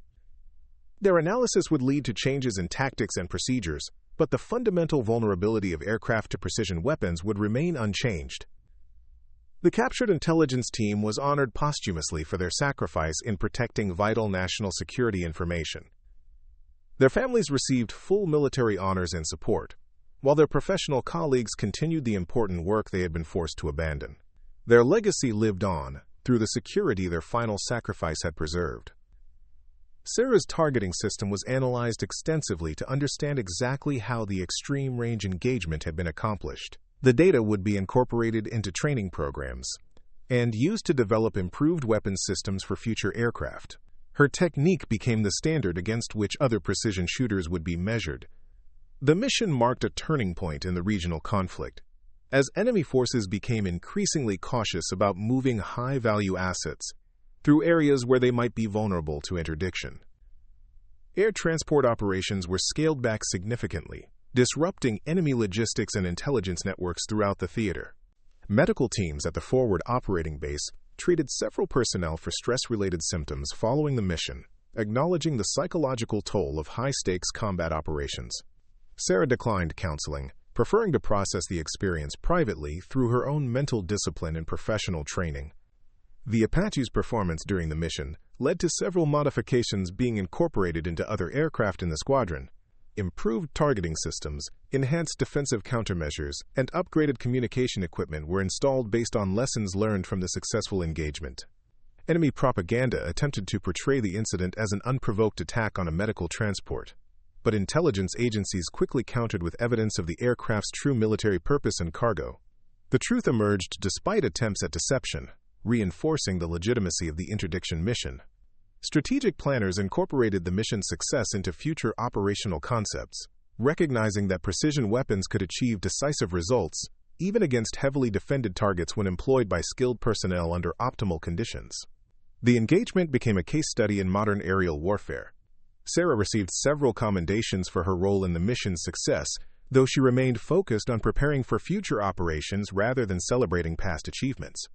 Their analysis would lead to changes in tactics and procedures, but the fundamental vulnerability of aircraft to precision weapons would remain unchanged. The captured intelligence team was honored posthumously for their sacrifice in protecting vital national security information. Their families received full military honors and support, while their professional colleagues continued the important work they had been forced to abandon. Their legacy lived on through the security their final sacrifice had preserved. Sarah's targeting system was analyzed extensively to understand exactly how the extreme-range engagement had been accomplished. The data would be incorporated into training programs and used to develop improved weapons systems for future aircraft. Her technique became the standard against which other precision shooters would be measured. The mission marked a turning point in the regional conflict, as enemy forces became increasingly cautious about moving high-value assets through areas where they might be vulnerable to interdiction. Air transport operations were scaled back significantly, disrupting enemy logistics and intelligence networks throughout the theater. Medical teams at the forward operating base treated several personnel for stress-related symptoms following the mission, acknowledging the psychological toll of high-stakes combat operations. Sarah declined counseling, preferring to process the experience privately through her own mental discipline and professional training. The Apache's performance during the mission led to several modifications being incorporated into other aircraft in the squadron. Improved targeting systems, enhanced defensive countermeasures, and upgraded communication equipment were installed based on lessons learned from the successful engagement. Enemy propaganda attempted to portray the incident as an unprovoked attack on a medical transport, but intelligence agencies quickly countered with evidence of the aircraft's true military purpose and cargo. The truth emerged despite attempts at deception, reinforcing the legitimacy of the interdiction mission. Strategic planners incorporated the mission's success into future operational concepts, recognizing that precision weapons could achieve decisive results, even against heavily defended targets when employed by skilled personnel under optimal conditions. The engagement became a case study in modern aerial warfare. Sarah received several commendations for her role in the mission's success, though she remained focused on preparing for future operations rather than celebrating past achievements.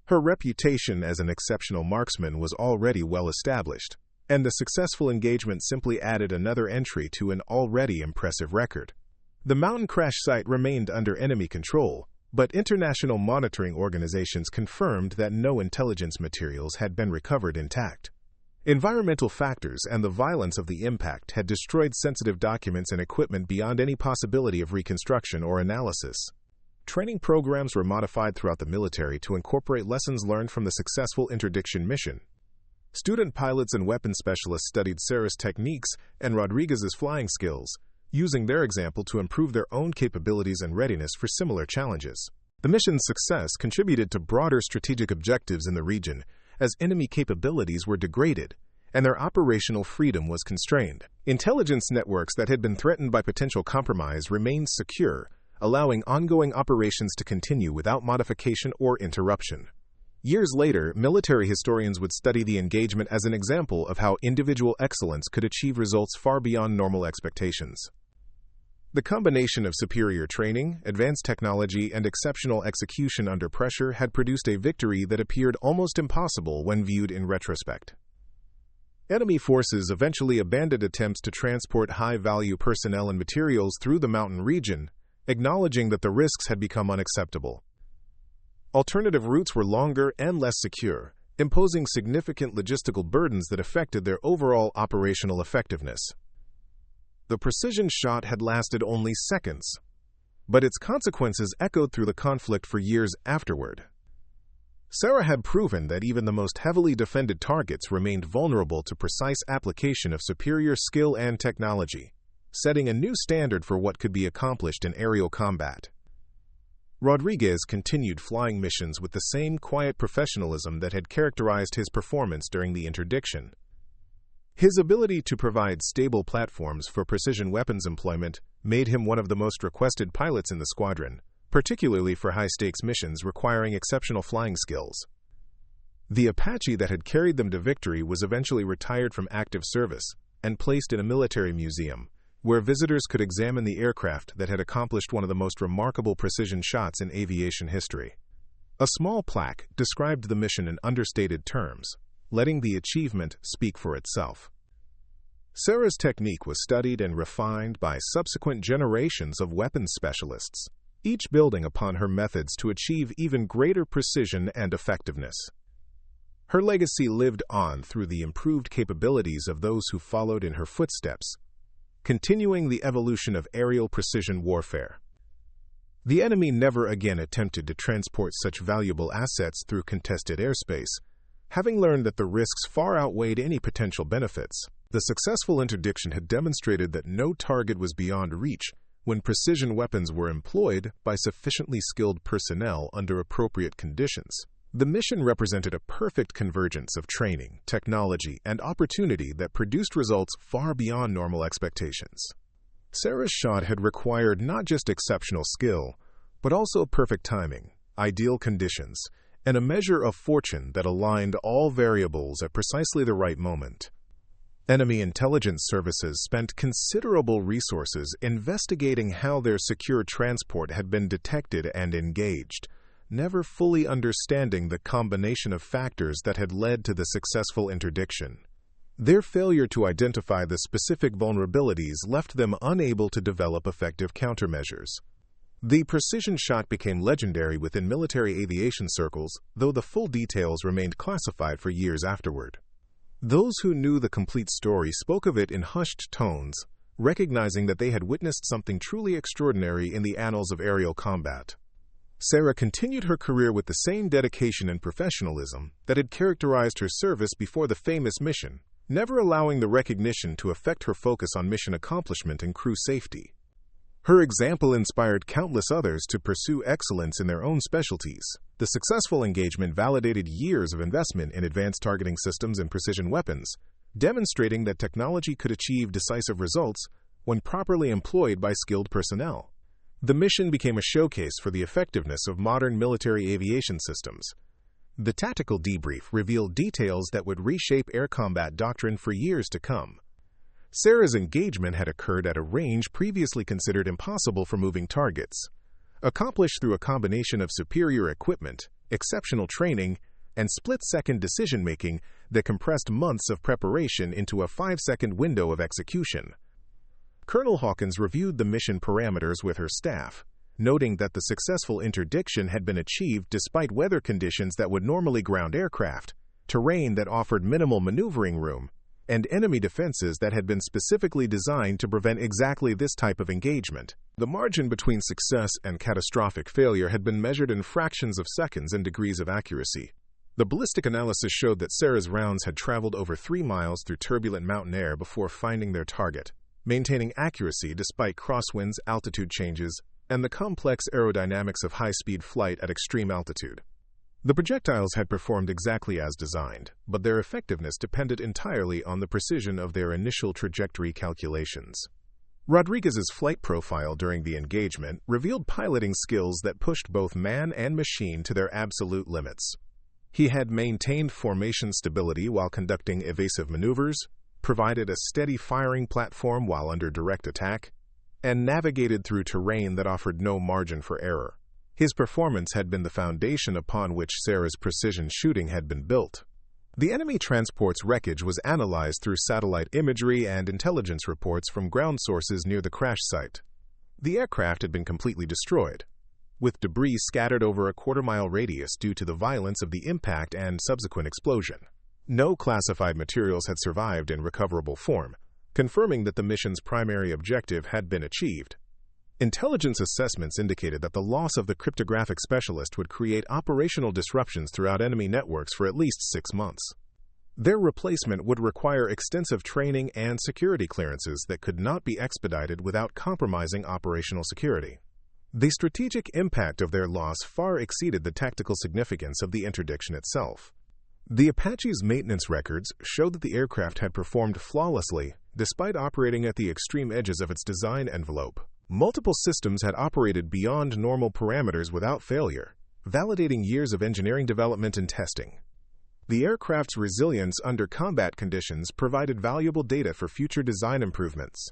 Her reputation as an exceptional marksman was already well established, and the successful engagement simply added another entry to an already impressive record. The mountain crash site remained under enemy control, but international monitoring organizations confirmed that no intelligence materials had been recovered intact. Environmental factors and the violence of the impact had destroyed sensitive documents and equipment beyond any possibility of reconstruction or analysis. Training programs were modified throughout the military to incorporate lessons learned from the successful interdiction mission. Student pilots and weapons specialists studied Sarah's techniques and Rodriguez's flying skills, using their example to improve their own capabilities and readiness for similar challenges. The mission's success contributed to broader strategic objectives in the region, as enemy capabilities were degraded and their operational freedom was constrained. Intelligence networks that had been threatened by potential compromise remained secure, allowing ongoing operations to continue without modification or interruption. Years later, military historians would study the engagement as an example of how individual excellence could achieve results far beyond normal expectations. The combination of superior training, advanced technology, and exceptional execution under pressure had produced a victory that appeared almost impossible when viewed in retrospect. Enemy forces eventually abandoned attempts to transport high-value personnel and materials through the mountain region, acknowledging that the risks had become unacceptable. Alternative routes were longer and less secure, imposing significant logistical burdens that affected their overall operational effectiveness. The precision shot had lasted only seconds, but its consequences echoed through the conflict for years afterward. Sarah had proven that even the most heavily defended targets remained vulnerable to precise application of superior skill and technology, setting a new standard for what could be accomplished in aerial combat. Rodriguez continued flying missions with the same quiet professionalism that had characterized his performance during the interdiction. His ability to provide stable platforms for precision weapons employment made him one of the most requested pilots in the squadron, particularly for high-stakes missions requiring exceptional flying skills. The Apache that had carried them to victory was eventually retired from active service and placed in a military museum, where visitors could examine the aircraft that had accomplished one of the most remarkable precision shots in aviation history. A small plaque described the mission in understated terms, letting the achievement speak for itself. Sarah's technique was studied and refined by subsequent generations of weapons specialists, each building upon her methods to achieve even greater precision and effectiveness. Her legacy lived on through the improved capabilities of those who followed in her footsteps, continuing the evolution of aerial precision warfare. The enemy never again attempted to transport such valuable assets through contested airspace, having learned that the risks far outweighed any potential benefits. The successful interdiction had demonstrated that no target was beyond reach when precision weapons were employed by sufficiently skilled personnel under appropriate conditions. The mission represented a perfect convergence of training, technology, and opportunity that produced results far beyond normal expectations. Sarah's shot had required not just exceptional skill, but also perfect timing, ideal conditions, and a measure of fortune that aligned all variables at precisely the right moment. Enemy intelligence services spent considerable resources investigating how their secure transport had been detected and engaged, never fully understanding the combination of factors that had led to the successful interdiction. Their failure to identify the specific vulnerabilities left them unable to develop effective countermeasures. The precision shot became legendary within military aviation circles, though the full details remained classified for years afterward. Those who knew the complete story spoke of it in hushed tones, recognizing that they had witnessed something truly extraordinary in the annals of aerial combat. Sarah continued her career with the same dedication and professionalism that had characterized her service before the famous mission, never allowing the recognition to affect her focus on mission accomplishment and crew safety. Her example inspired countless others to pursue excellence in their own specialties. The successful engagement validated years of investment in advanced targeting systems and precision weapons, demonstrating that technology could achieve decisive results when properly employed by skilled personnel. The mission became a showcase for the effectiveness of modern military aviation systems. The tactical debrief revealed details that would reshape air combat doctrine for years to come. Sarah's engagement had occurred at a range previously considered impossible for moving targets, accomplished through a combination of superior equipment, exceptional training, and split-second decision-making that compressed months of preparation into a 5-second window of execution. Colonel Hawkins reviewed the mission parameters with her staff, noting that the successful interdiction had been achieved despite weather conditions that would normally ground aircraft, terrain that offered minimal maneuvering room, and enemy defenses that had been specifically designed to prevent exactly this type of engagement. The margin between success and catastrophic failure had been measured in fractions of seconds and degrees of accuracy. The ballistic analysis showed that Sarah's rounds had traveled over 3 miles through turbulent mountain air before finding their target, maintaining accuracy despite crosswinds, altitude changes, and the complex aerodynamics of high-speed flight at extreme altitude. The projectiles had performed exactly as designed, but their effectiveness depended entirely on the precision of their initial trajectory calculations. Rodriguez's flight profile during the engagement revealed piloting skills that pushed both man and machine to their absolute limits. He had maintained formation stability while conducting evasive maneuvers, provided a steady firing platform while under direct attack, and navigated through terrain that offered no margin for error. His performance had been the foundation upon which Sarah's precision shooting had been built. The enemy transport's wreckage was analyzed through satellite imagery and intelligence reports from ground sources near the crash site. The aircraft had been completely destroyed, with debris scattered over a quarter-mile radius due to the violence of the impact and subsequent explosion. No classified materials had survived in recoverable form, confirming that the mission's primary objective had been achieved. Intelligence assessments indicated that the loss of the cryptographic specialist would create operational disruptions throughout enemy networks for at least 6 months. Their replacement would require extensive training and security clearances that could not be expedited without compromising operational security. The strategic impact of their loss far exceeded the tactical significance of the interdiction itself. The Apache's maintenance records showed that the aircraft had performed flawlessly despite operating at the extreme edges of its design envelope. Multiple systems had operated beyond normal parameters without failure, validating years of engineering development and testing. The aircraft's resilience under combat conditions provided valuable data for future design improvements.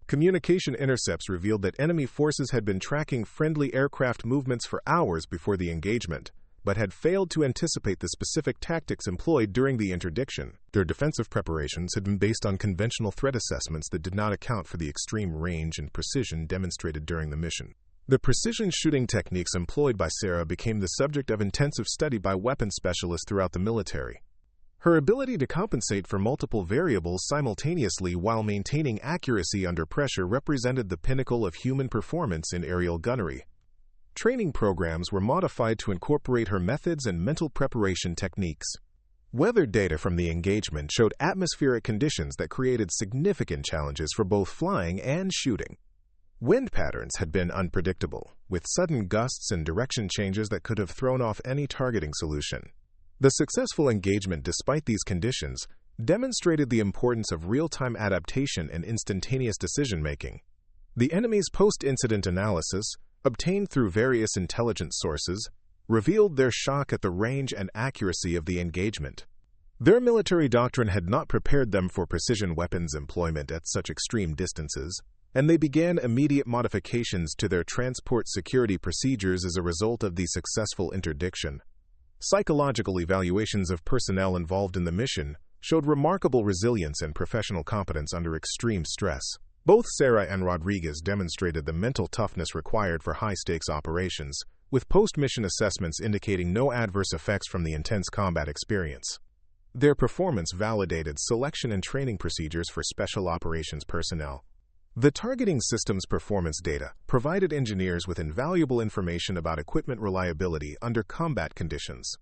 Communication intercepts revealed that enemy forces had been tracking friendly aircraft movements for hours before the engagement, but had failed to anticipate the specific tactics employed during the interdiction. Their defensive preparations had been based on conventional threat assessments that did not account for the extreme range and precision demonstrated during the mission. The precision shooting techniques employed by Sarah became the subject of intensive study by weapons specialists throughout the military. Her ability to compensate for multiple variables simultaneously while maintaining accuracy under pressure represented the pinnacle of human performance in aerial gunnery. Training programs were modified to incorporate her methods and mental preparation techniques. Weather data from the engagement showed atmospheric conditions that created significant challenges for both flying and shooting. Wind patterns had been unpredictable, with sudden gusts and direction changes that could have thrown off any targeting solution. The successful engagement, despite these conditions, demonstrated the importance of real-time adaptation and instantaneous decision-making. The enemy's post-incident analysis, obtained through various intelligence sources, revealed their shock at the range and accuracy of the engagement. Their military doctrine had not prepared them for precision weapons employment at such extreme distances, and they began immediate modifications to their transport security procedures as a result of the successful interdiction. Psychological evaluations of personnel involved in the mission showed remarkable resilience and professional competence under extreme stress. Both Sarah and Rodriguez demonstrated the mental toughness required for high-stakes operations, with post-mission assessments indicating no adverse effects from the intense combat experience. Their performance validated selection and training procedures for special operations personnel. The targeting system's performance data provided engineers with invaluable information about equipment reliability under combat conditions.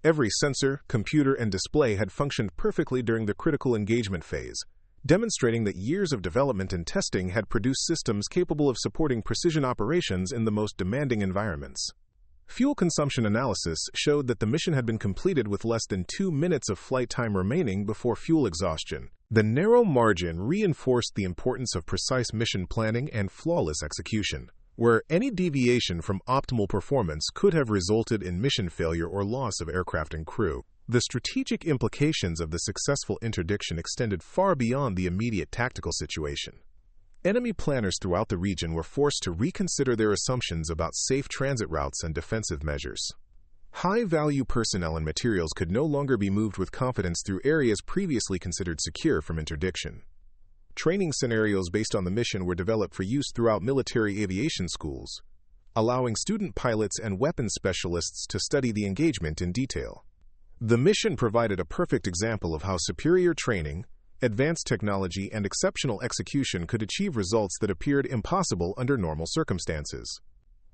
Every sensor, computer, and display had functioned perfectly during the critical engagement phase, demonstrating that years of development and testing had produced systems capable of supporting precision operations in the most demanding environments. Fuel consumption analysis showed that the mission had been completed with less than 2 minutes of flight time remaining before fuel exhaustion. The narrow margin reinforced the importance of precise mission planning and flawless execution, where any deviation from optimal performance could have resulted in mission failure or loss of aircraft and crew. The strategic implications of the successful interdiction extended far beyond the immediate tactical situation. Enemy planners throughout the region were forced to reconsider their assumptions about safe transit routes and defensive measures. High-value personnel and materials could no longer be moved with confidence through areas previously considered secure from interdiction. Training scenarios based on the mission were developed for use throughout military aviation schools, allowing student pilots and weapons specialists to study the engagement in detail. The mission provided a perfect example of how superior training, advanced technology, and exceptional execution could achieve results that appeared impossible under normal circumstances.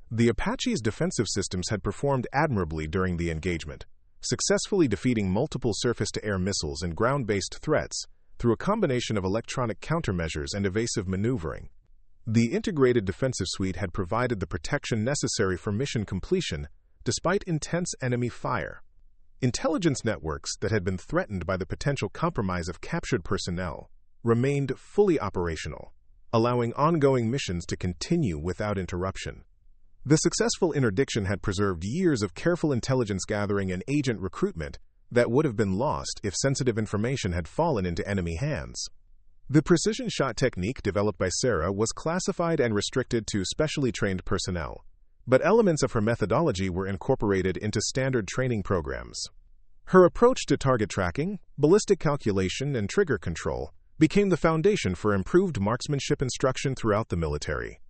The Apache's defensive systems had performed admirably during the engagement, successfully defeating multiple surface-to-air missiles and ground-based threats through a combination of electronic countermeasures and evasive maneuvering. The integrated defensive suite had provided the protection necessary for mission completion despite intense enemy fire. Intelligence networks that had been threatened by the potential compromise of captured personnel remained fully operational, allowing ongoing missions to continue without interruption. The successful interdiction had preserved years of careful intelligence gathering and agent recruitment that would have been lost if sensitive information had fallen into enemy hands. The precision shot technique developed by Sarah was classified and restricted to specially trained personnel, but elements of her methodology were incorporated into standard training programs. Her approach to target tracking, ballistic calculation, and trigger control became the foundation for improved marksmanship instruction throughout the military.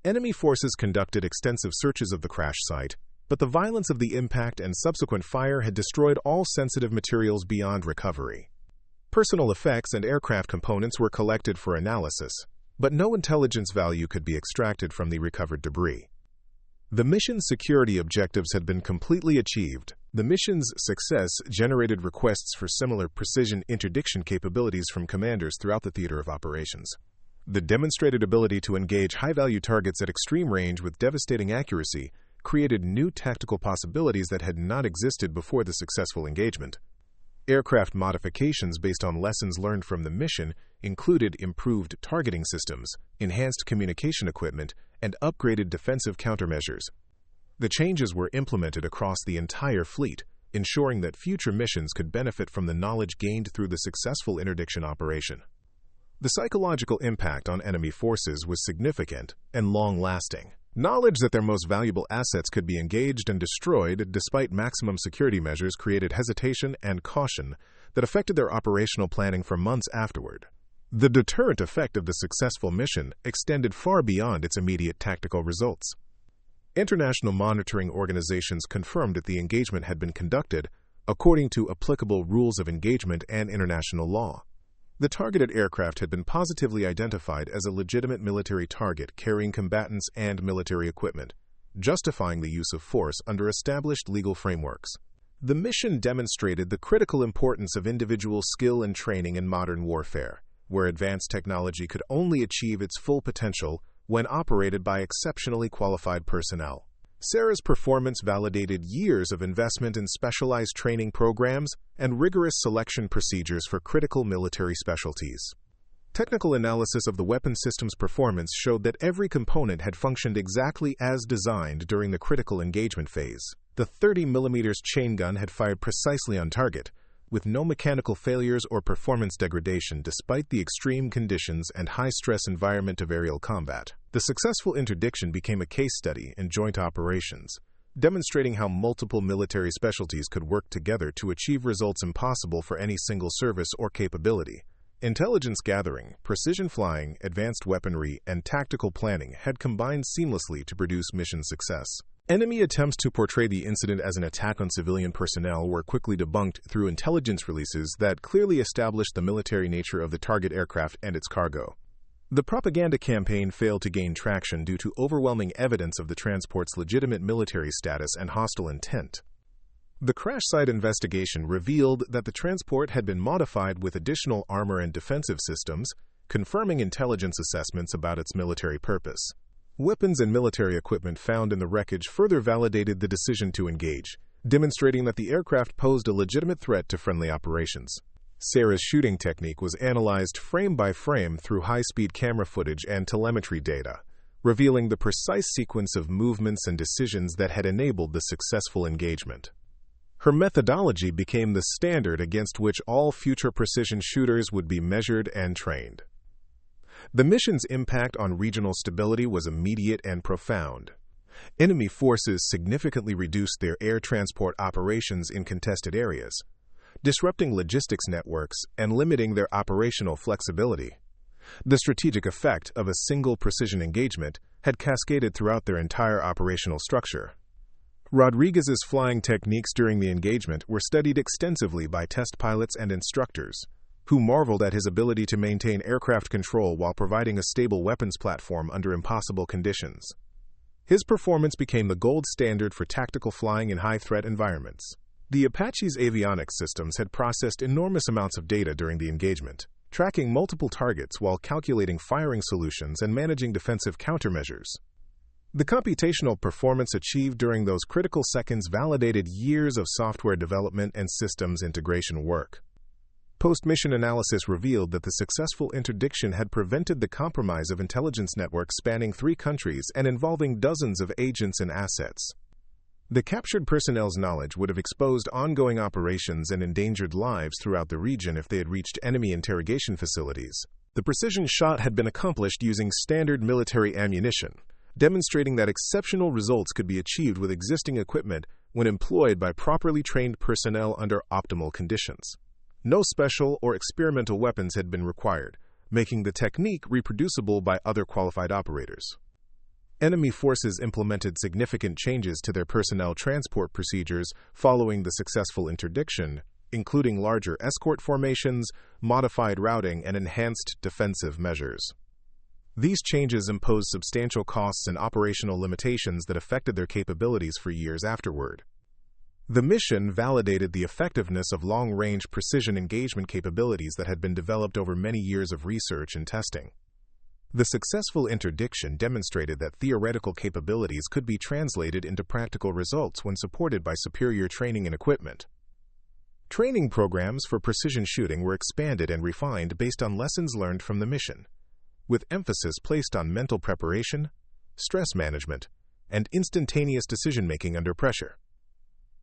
Enemy forces conducted extensive searches of the crash site, but the violence of the impact and subsequent fire had destroyed all sensitive materials beyond recovery. Personal effects and aircraft components were collected for analysis, but no intelligence value could be extracted from the recovered debris. The mission's security objectives had been completely achieved. The mission's success generated requests for similar precision interdiction capabilities from commanders throughout the theater of operations. The demonstrated ability to engage high-value targets at extreme range with devastating accuracy created new tactical possibilities that had not existed before the successful engagement. Aircraft modifications based on lessons learned from the mission included improved targeting systems, enhanced communication equipment, and upgraded defensive countermeasures. The changes were implemented across the entire fleet, ensuring that future missions could benefit from the knowledge gained through the successful interdiction operation. The psychological impact on enemy forces was significant and long-lasting. Knowledge that their most valuable assets could be engaged and destroyed despite maximum security measures created hesitation and caution that affected their operational planning for months afterward. The deterrent effect of the successful mission extended far beyond its immediate tactical results. International monitoring organizations confirmed that the engagement had been conducted according to applicable rules of engagement and international law. The targeted aircraft had been positively identified as a legitimate military target carrying combatants and military equipment, justifying the use of force under established legal frameworks. The mission demonstrated the critical importance of individual skill and training in modern warfare, where advanced technology could only achieve its full potential when operated by exceptionally qualified personnel. Sarah's performance validated years of investment in specialized training programs and rigorous selection procedures for critical military specialties. Technical analysis of the weapon system's performance showed that every component had functioned exactly as designed during the critical engagement phase. The 30mm chain gun had fired precisely on target, with no mechanical failures or performance degradation despite the extreme conditions and high-stress environment of aerial combat. The successful interdiction became a case study in joint operations, demonstrating how multiple military specialties could work together to achieve results impossible for any single service or capability. Intelligence gathering, precision flying, advanced weaponry, and tactical planning had combined seamlessly to produce mission success. Enemy attempts to portray the incident as an attack on civilian personnel were quickly debunked through intelligence releases that clearly established the military nature of the target aircraft and its cargo. The propaganda campaign failed to gain traction due to overwhelming evidence of the transport's legitimate military status and hostile intent. The crash site investigation revealed that the transport had been modified with additional armor and defensive systems, confirming intelligence assessments about its military purpose. Weapons and military equipment found in the wreckage further validated the decision to engage, demonstrating that the aircraft posed a legitimate threat to friendly operations. Sarah's shooting technique was analyzed frame by frame through high-speed camera footage and telemetry data, revealing the precise sequence of movements and decisions that had enabled the successful engagement. Her methodology became the standard against which all future precision shooters would be measured and trained. The mission's impact on regional stability was immediate and profound. Enemy forces significantly reduced their air transport operations in contested areas, disrupting logistics networks and limiting their operational flexibility. The strategic effect of a single precision engagement had cascaded throughout their entire operational structure. Rodriguez's flying techniques during the engagement were studied extensively by test pilots and instructors, who marveled at his ability to maintain aircraft control while providing a stable weapons platform under impossible conditions. His performance became the gold standard for tactical flying in high-threat environments. The Apache's avionics systems had processed enormous amounts of data during the engagement, tracking multiple targets while calculating firing solutions and managing defensive countermeasures. The computational performance achieved during those critical seconds validated years of software development and systems integration work. Post-mission analysis revealed that the successful interdiction had prevented the compromise of intelligence networks spanning 3 countries and involving dozens of agents and assets. The captured personnel's knowledge would have exposed ongoing operations and endangered lives throughout the region if they had reached enemy interrogation facilities. The precision shot had been accomplished using standard military ammunition, demonstrating that exceptional results could be achieved with existing equipment when employed by properly trained personnel under optimal conditions. No special or experimental weapons had been required, making the technique reproducible by other qualified operators. Enemy forces implemented significant changes to their personnel transport procedures following the successful interdiction, including larger escort formations, modified routing, and enhanced defensive measures. These changes imposed substantial costs and operational limitations that affected their capabilities for years afterward. The mission validated the effectiveness of long-range precision engagement capabilities that had been developed over many years of research and testing. The successful interdiction demonstrated that theoretical capabilities could be translated into practical results when supported by superior training and equipment. Training programs for precision shooting were expanded and refined based on lessons learned from the mission, with emphasis placed on mental preparation, stress management, and instantaneous decision-making under pressure.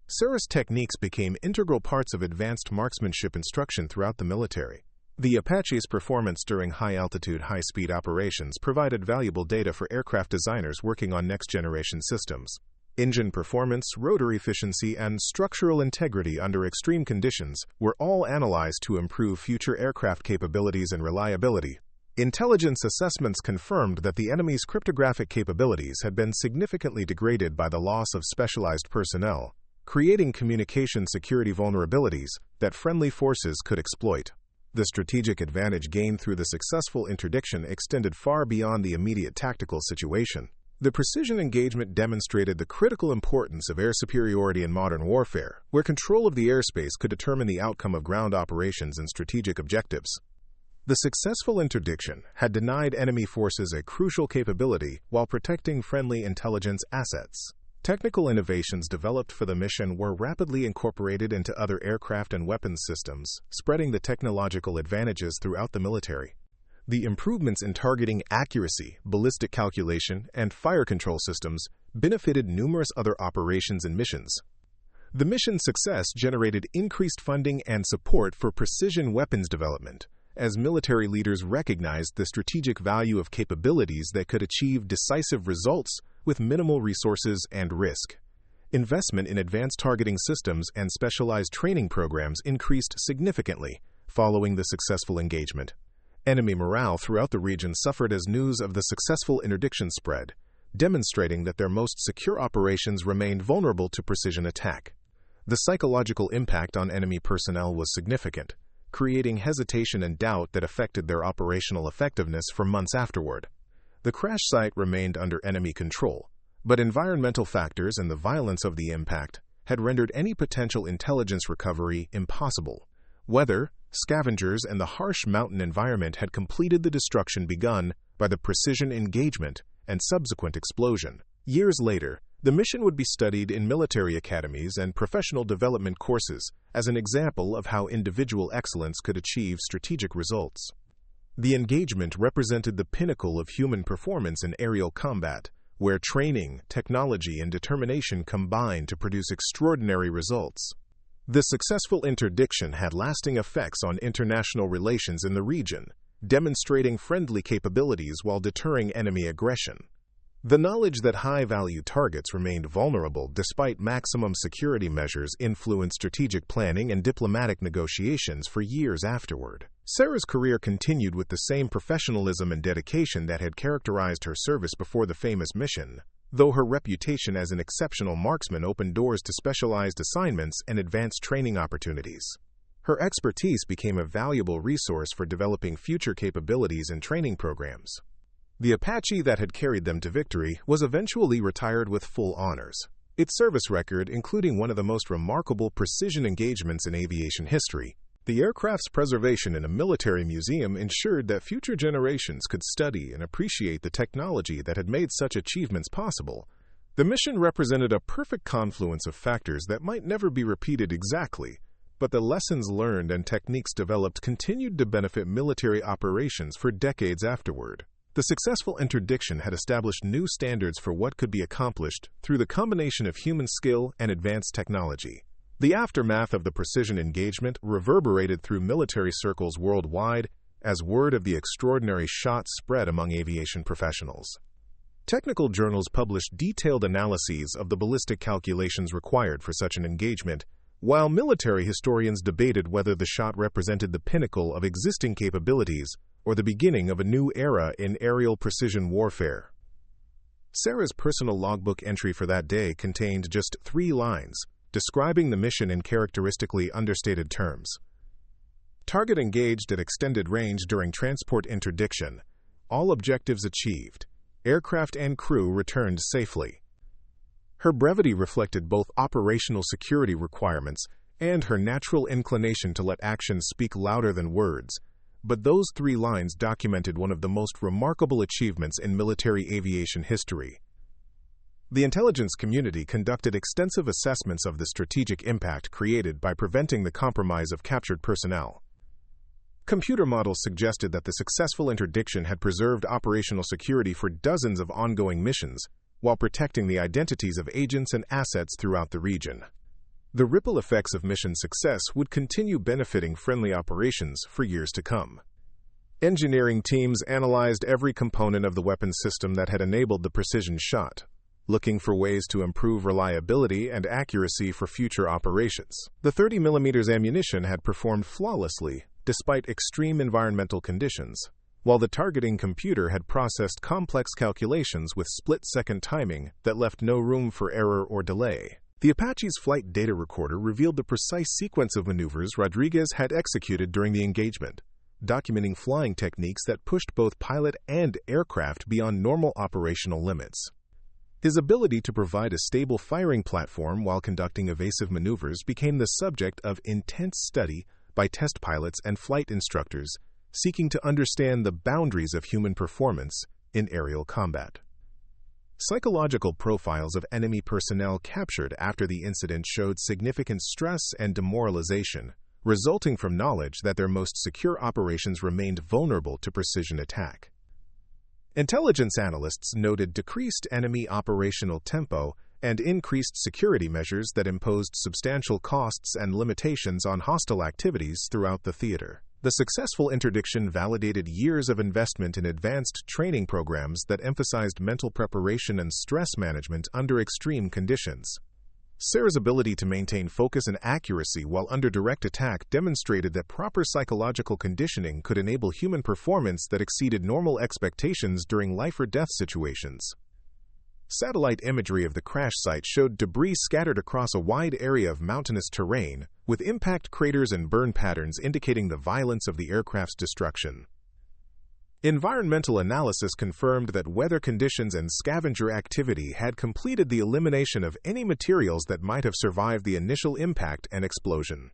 Sarah's techniques became integral parts of advanced marksmanship instruction throughout the military. The Apache's performance during high-altitude, high-speed operations provided valuable data for aircraft designers working on next-generation systems. Engine performance, rotor efficiency, and structural integrity under extreme conditions were all analyzed to improve future aircraft capabilities and reliability. Intelligence assessments confirmed that the enemy's cryptographic capabilities had been significantly degraded by the loss of specialized personnel, creating communication security vulnerabilities that friendly forces could exploit. The strategic advantage gained through the successful interdiction extended far beyond the immediate tactical situation. The precision engagement demonstrated the critical importance of air superiority in modern warfare, where control of the airspace could determine the outcome of ground operations and strategic objectives. The successful interdiction had denied enemy forces a crucial capability while protecting friendly intelligence assets. Technical innovations developed for the mission were rapidly incorporated into other aircraft and weapons systems, spreading the technological advantages throughout the military. The improvements in targeting accuracy, ballistic calculation, and fire control systems benefited numerous other operations and missions. The mission's success generated increased funding and support for precision weapons development, as military leaders recognized the strategic value of capabilities that could achieve decisive results with minimal resources and risk. Investment in advanced targeting systems and specialized training programs increased significantly following the successful engagement. Enemy morale throughout the region suffered as news of the successful interdiction spread, demonstrating that their most secure operations remained vulnerable to precision attack. The psychological impact on enemy personnel was significant, creating hesitation and doubt that affected their operational effectiveness for months afterward. The crash site remained under enemy control, but environmental factors and the violence of the impact had rendered any potential intelligence recovery impossible. Weather, scavengers, and the harsh mountain environment had completed the destruction begun by the precision engagement and subsequent explosion. Years later, the mission would be studied in military academies and professional development courses as an example of how individual excellence could achieve strategic results. The engagement represented the pinnacle of human performance in aerial combat, where training, technology, and determination combined to produce extraordinary results. The successful interdiction had lasting effects on international relations in the region, demonstrating friendly capabilities while deterring enemy aggression. The knowledge that high-value targets remained vulnerable despite maximum security measures influenced strategic planning and diplomatic negotiations for years afterward. Sarah's career continued with the same professionalism and dedication that had characterized her service before the famous mission, though her reputation as an exceptional marksman opened doors to specialized assignments and advanced training opportunities. Her expertise became a valuable resource for developing future capabilities and training programs. The Apache that had carried them to victory was eventually retired with full honors. Its service record, including one of the most remarkable precision engagements in aviation history, the aircraft's preservation in a military museum ensured that future generations could study and appreciate the technology that had made such achievements possible. The mission represented a perfect confluence of factors that might never be repeated exactly, but the lessons learned and techniques developed continued to benefit military operations for decades afterward. The successful interdiction had established new standards for what could be accomplished through the combination of human skill and advanced technology. The aftermath of the precision engagement reverberated through military circles worldwide as word of the extraordinary shots spread among aviation professionals. Technical journals published detailed analyses of the ballistic calculations required for such an engagement, while military historians debated whether the shot represented the pinnacle of existing capabilities or the beginning of a new era in aerial precision warfare. Sarah's personal logbook entry for that day contained just 3 lines, describing the mission in characteristically understated terms. Target engaged at extended range during transport interdiction. All objectives achieved. Aircraft and crew returned safely. Her brevity reflected both operational security requirements and her natural inclination to let actions speak louder than words. But those 3 lines documented one of the most remarkable achievements in military aviation history. The intelligence community conducted extensive assessments of the strategic impact created by preventing the compromise of captured personnel. Computer models suggested that the successful interdiction had preserved operational security for dozens of ongoing missions, while protecting the identities of agents and assets throughout the region. The ripple effects of mission success would continue benefiting friendly operations for years to come. Engineering teams analyzed every component of the weapons system that had enabled the precision shot, looking for ways to improve reliability and accuracy for future operations. The 30mm ammunition had performed flawlessly despite extreme environmental conditions, while the targeting computer had processed complex calculations with split-second timing that left no room for error or delay. The Apache's flight data recorder revealed the precise sequence of maneuvers Rodriguez had executed during the engagement, documenting flying techniques that pushed both pilot and aircraft beyond normal operational limits. His ability to provide a stable firing platform while conducting evasive maneuvers became the subject of intense study by test pilots and flight instructors seeking to understand the boundaries of human performance in aerial combat. Psychological profiles of enemy personnel captured after the incident showed significant stress and demoralization, resulting from knowledge that their most secure operations remained vulnerable to precision attack. Intelligence analysts noted decreased enemy operational tempo and increased security measures that imposed substantial costs and limitations on hostile activities throughout the theater. The successful interdiction validated years of investment in advanced training programs that emphasized mental preparation and stress management under extreme conditions. Sarah's ability to maintain focus and accuracy while under direct attack demonstrated that proper psychological conditioning could enable human performance that exceeded normal expectations during life-or-death situations. Satellite imagery of the crash site showed debris scattered across a wide area of mountainous terrain, with impact craters and burn patterns indicating the violence of the aircraft's destruction. Environmental analysis confirmed that weather conditions and scavenger activity had completed the elimination of any materials that might have survived the initial impact and explosion.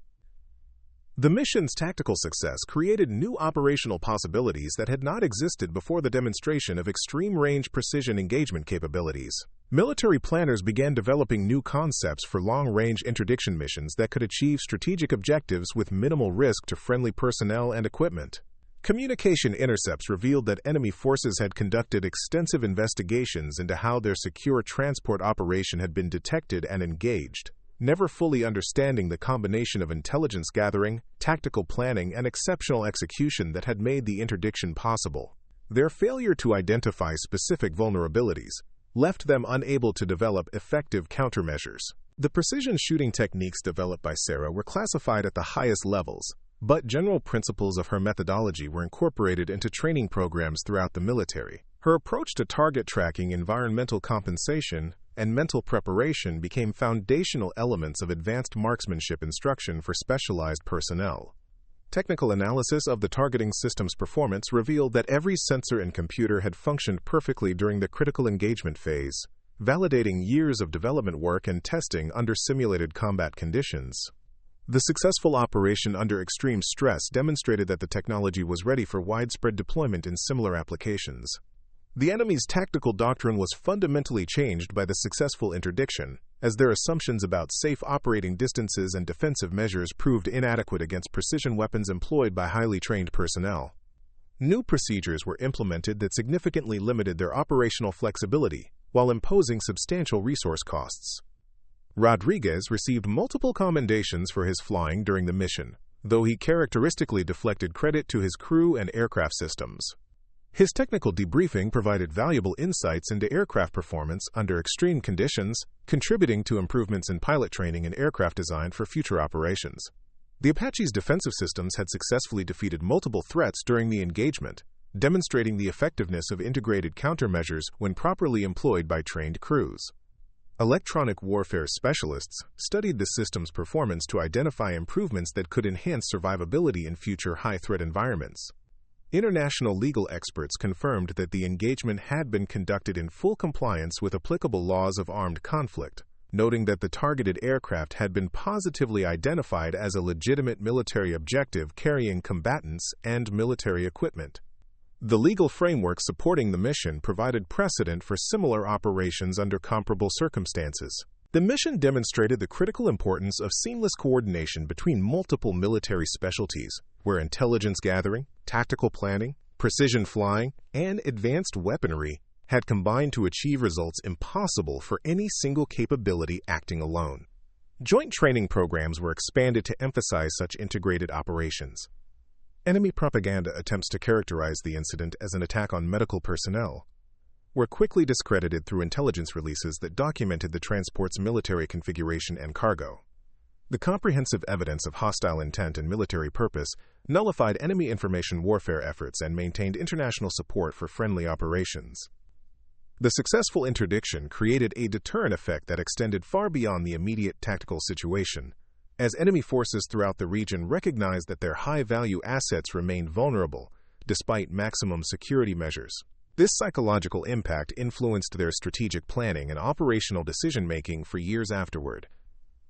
The mission's tactical success created new operational possibilities that had not existed before the demonstration of extreme-range precision engagement capabilities. Military planners began developing new concepts for long-range interdiction missions that could achieve strategic objectives with minimal risk to friendly personnel and equipment. Communication intercepts revealed that enemy forces had conducted extensive investigations into how their secure transport operation had been detected and engaged, never fully understanding the combination of intelligence gathering, tactical planning, and exceptional execution that had made the interdiction possible. Their failure to identify specific vulnerabilities left them unable to develop effective countermeasures. The precision shooting techniques developed by Sarah were classified at the highest levels, but general principles of her methodology were incorporated into training programs throughout the military. Her approach to target tracking, environmental compensation, and mental preparation became foundational elements of advanced marksmanship instruction for specialized personnel. Technical analysis of the targeting system's performance revealed that every sensor and computer had functioned perfectly during the critical engagement phase, validating years of development work and testing under simulated combat conditions. The successful operation under extreme stress demonstrated that the technology was ready for widespread deployment in similar applications. The enemy's tactical doctrine was fundamentally changed by the successful interdiction, as their assumptions about safe operating distances and defensive measures proved inadequate against precision weapons employed by highly trained personnel. New procedures were implemented that significantly limited their operational flexibility, while imposing substantial resource costs. Rodriguez received multiple commendations for his flying during the mission, though he characteristically deflected credit to his crew and aircraft systems. His technical debriefing provided valuable insights into aircraft performance under extreme conditions, contributing to improvements in pilot training and aircraft design for future operations. The Apache's defensive systems had successfully defeated multiple threats during the engagement, demonstrating the effectiveness of integrated countermeasures when properly employed by trained crews. Electronic warfare specialists studied the system's performance to identify improvements that could enhance survivability in future high-threat environments. International legal experts confirmed that the engagement had been conducted in full compliance with applicable laws of armed conflict, noting that the targeted aircraft had been positively identified as a legitimate military objective carrying combatants and military equipment. The legal framework supporting the mission provided precedent for similar operations under comparable circumstances. The mission demonstrated the critical importance of seamless coordination between multiple military specialties, where intelligence gathering, tactical planning, precision flying, and advanced weaponry had combined to achieve results impossible for any single capability acting alone. Joint training programs were expanded to emphasize such integrated operations. Enemy propaganda attempts to characterize the incident as an attack on medical personnel were quickly discredited through intelligence releases that documented the transport's military configuration and cargo. The comprehensive evidence of hostile intent and military purpose nullified enemy information warfare efforts and maintained international support for friendly operations. The successful interdiction created a deterrent effect that extended far beyond the immediate tactical situation, as enemy forces throughout the region recognized that their high-value assets remained vulnerable, despite maximum security measures. This psychological impact influenced their strategic planning and operational decision-making for years afterward.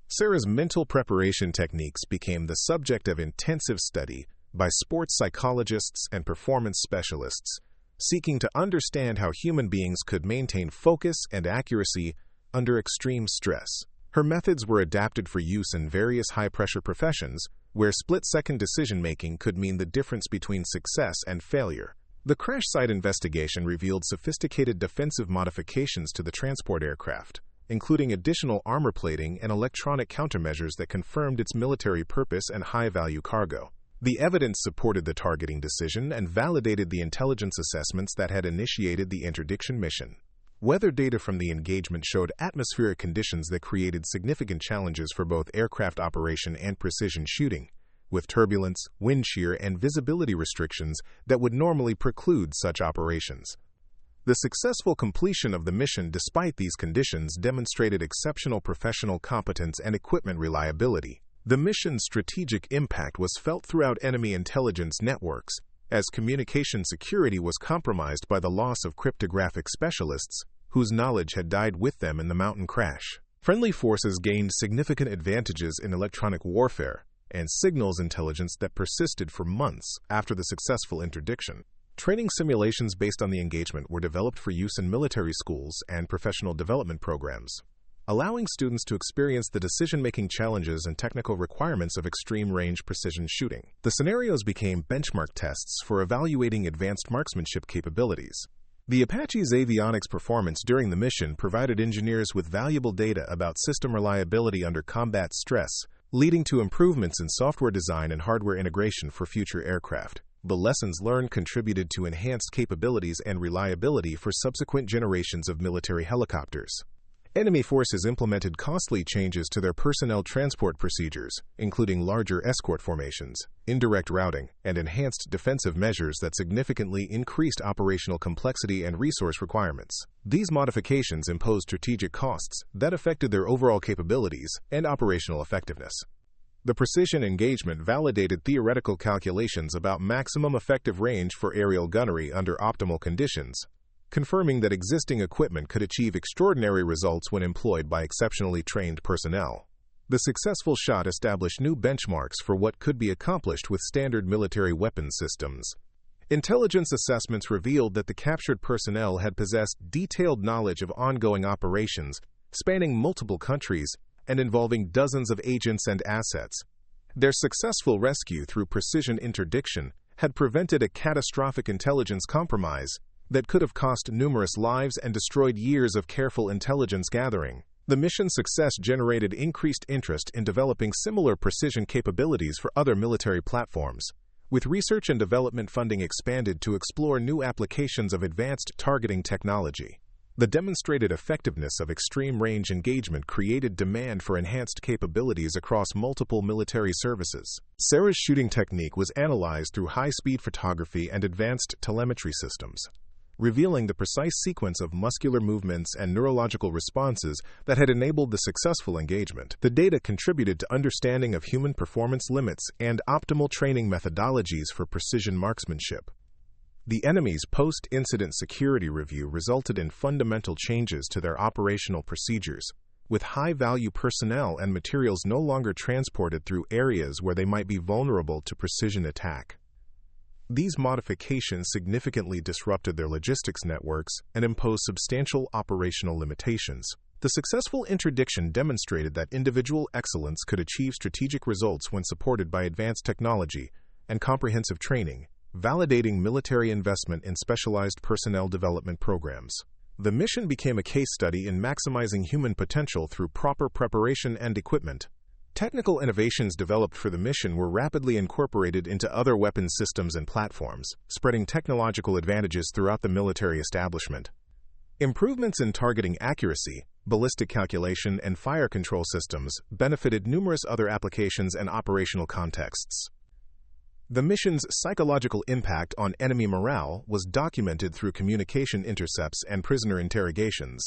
Sarah's mental preparation techniques became the subject of intensive study by sports psychologists and performance specialists, seeking to understand how human beings could maintain focus and accuracy under extreme stress. Her methods were adapted for use in various high-pressure professions, where split-second decision-making could mean the difference between success and failure. The crash site investigation revealed sophisticated defensive modifications to the transport aircraft, including additional armor plating and electronic countermeasures that confirmed its military purpose and high-value cargo. The evidence supported the targeting decision and validated the intelligence assessments that had initiated the interdiction mission. Weather data from the engagement showed atmospheric conditions that created significant challenges for both aircraft operation and precision shooting, with turbulence, wind shear, and visibility restrictions that would normally preclude such operations. The successful completion of the mission despite these conditions demonstrated exceptional professional competence and equipment reliability. The mission's strategic impact was felt throughout enemy intelligence networks, as communication security was compromised by the loss of cryptographic specialists, whose knowledge had died with them in the mountain crash. Friendly forces gained significant advantages in electronic warfare and signals intelligence that persisted for months after the successful interdiction. Training simulations based on the engagement were developed for use in military schools and professional development programs, allowing students to experience the decision-making challenges and technical requirements of extreme-range precision shooting. The scenarios became benchmark tests for evaluating advanced marksmanship capabilities. The Apache's avionics performance during the mission provided engineers with valuable data about system reliability under combat stress, leading to improvements in software design and hardware integration for future aircraft. The lessons learned contributed to enhanced capabilities and reliability for subsequent generations of military helicopters. Enemy forces implemented costly changes to their personnel transport procedures, including larger escort formations, indirect routing, and enhanced defensive measures that significantly increased operational complexity and resource requirements. These modifications imposed strategic costs that affected their overall capabilities and operational effectiveness. The precision engagement validated theoretical calculations about maximum effective range for aerial gunnery under optimal conditions, confirming that existing equipment could achieve extraordinary results when employed by exceptionally trained personnel. The successful shot established new benchmarks for what could be accomplished with standard military weapons systems. Intelligence assessments revealed that the captured personnel had possessed detailed knowledge of ongoing operations, spanning multiple countries and involving dozens of agents and assets. Their successful rescue through precision interdiction had prevented a catastrophic intelligence compromise that could have cost numerous lives and destroyed years of careful intelligence gathering. The mission's success generated increased interest in developing similar precision capabilities for other military platforms, with research and development funding expanded to explore new applications of advanced targeting technology. The demonstrated effectiveness of extreme-range engagement created demand for enhanced capabilities across multiple military services. Sarah's shooting technique was analyzed through high-speed photography and advanced telemetry systems, revealing the precise sequence of muscular movements and neurological responses that had enabled the successful engagement. The data contributed to understanding of human performance limits and optimal training methodologies for precision marksmanship. The enemy's post-incident security review resulted in fundamental changes to their operational procedures, with high-value personnel and materials no longer transported through areas where they might be vulnerable to precision attack. These modifications significantly disrupted their logistics networks and imposed substantial operational limitations. The successful interdiction demonstrated that individual excellence could achieve strategic results when supported by advanced technology and comprehensive training, validating military investment in specialized personnel development programs. The mission became a case study in maximizing human potential through proper preparation and equipment. Technical innovations developed for the mission were rapidly incorporated into other weapons systems and platforms, spreading technological advantages throughout the military establishment. Improvements in targeting accuracy, ballistic calculation, and fire control systems benefited numerous other applications and operational contexts. The mission's psychological impact on enemy morale was documented through communication intercepts and prisoner interrogations,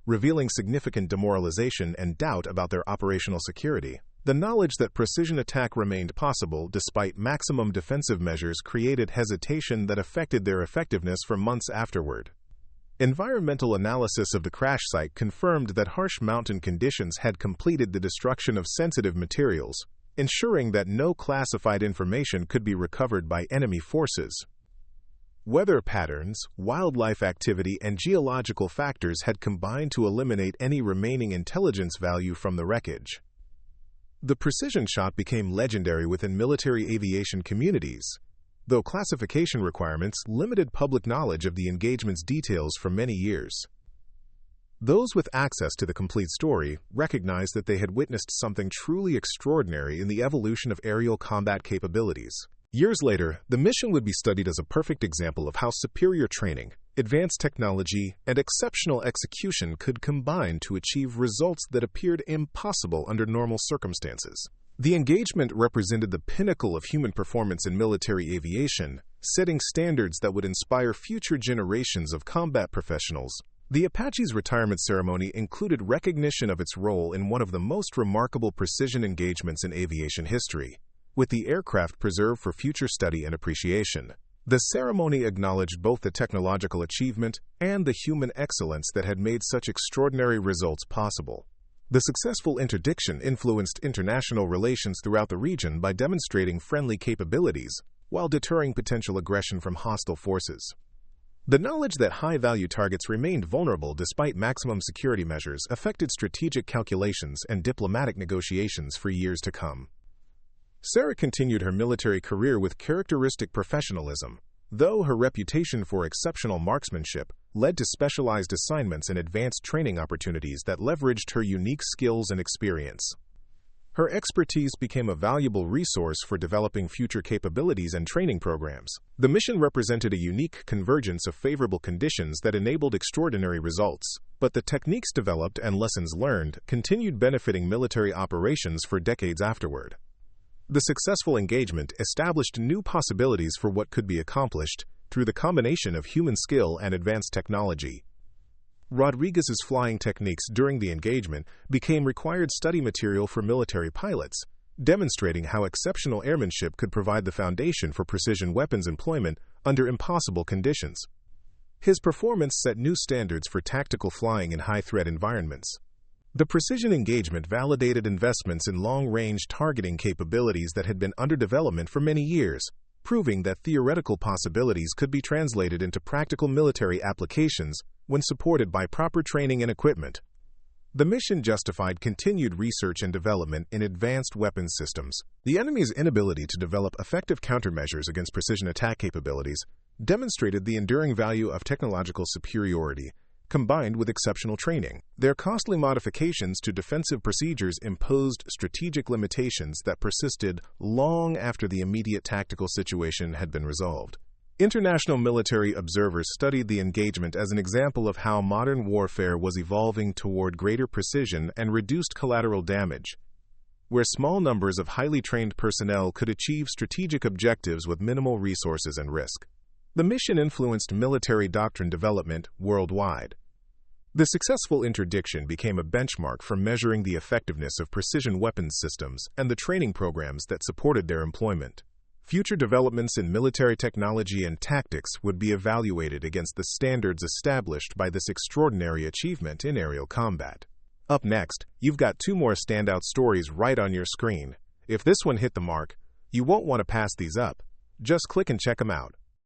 revealing significant demoralization and doubt about their operational security. The knowledge that precision attack remained possible despite maximum defensive measures created hesitation that affected their effectiveness for months afterward. Environmental analysis of the crash site confirmed that harsh mountain conditions had completed the destruction of sensitive materials, ensuring that no classified information could be recovered by enemy forces. Weather patterns, wildlife activity, and geological factors had combined to eliminate any remaining intelligence value from the wreckage. The precision shot became legendary within military aviation communities, though classification requirements limited public knowledge of the engagement's details for many years. Those with access to the complete story recognized that they had witnessed something truly extraordinary in the evolution of aerial combat capabilities. Years later, the mission would be studied as a perfect example of how superior training, advanced technology, and exceptional execution could combine to achieve results that appeared impossible under normal circumstances. The engagement represented the pinnacle of human performance in military aviation, setting standards that would inspire future generations of combat professionals. The Apache's retirement ceremony included recognition of its role in one of the most remarkable precision engagements in aviation history, with the aircraft preserved for future study and appreciation. The ceremony acknowledged both the technological achievement and the human excellence that had made such extraordinary results possible. The successful interdiction influenced international relations throughout the region by demonstrating friendly capabilities while deterring potential aggression from hostile forces. The knowledge that high-value targets remained vulnerable despite maximum security measures affected strategic calculations and diplomatic negotiations for years to come. Sarah continued her military career with characteristic professionalism, though her reputation for exceptional marksmanship led to specialized assignments and advanced training opportunities that leveraged her unique skills and experience. Her expertise became a valuable resource for developing future capabilities and training programs. The mission represented a unique convergence of favorable conditions that enabled extraordinary results, but the techniques developed and lessons learned continued benefiting military operations for decades afterward. The successful engagement established new possibilities for what could be accomplished through the combination of human skill and advanced technology. Rodriguez's flying techniques during the engagement became required study material for military pilots, demonstrating how exceptional airmanship could provide the foundation for precision weapons employment under impossible conditions. His performance set new standards for tactical flying in high-threat environments. The precision engagement validated investments in long-range targeting capabilities that had been under development for many years, proving that theoretical possibilities could be translated into practical military applications when supported by proper training and equipment. The mission justified continued research and development in advanced weapons systems. The enemy's inability to develop effective countermeasures against precision attack capabilities demonstrated the enduring value of technological superiority, combined with exceptional training. Their costly modifications to defensive procedures imposed strategic limitations that persisted long after the immediate tactical situation had been resolved. International military observers studied the engagement as an example of how modern warfare was evolving toward greater precision and reduced collateral damage, where small numbers of highly trained personnel could achieve strategic objectives with minimal resources and risk. The mission influenced military doctrine development worldwide. The successful interdiction became a benchmark for measuring the effectiveness of precision weapons systems and the training programs that supported their employment. Future developments in military technology and tactics would be evaluated against the standards established by this extraordinary achievement in aerial combat. Up next, you've got two more standout stories right on your screen. If this one hit the mark, you won't want to pass these up. Just click and check them out.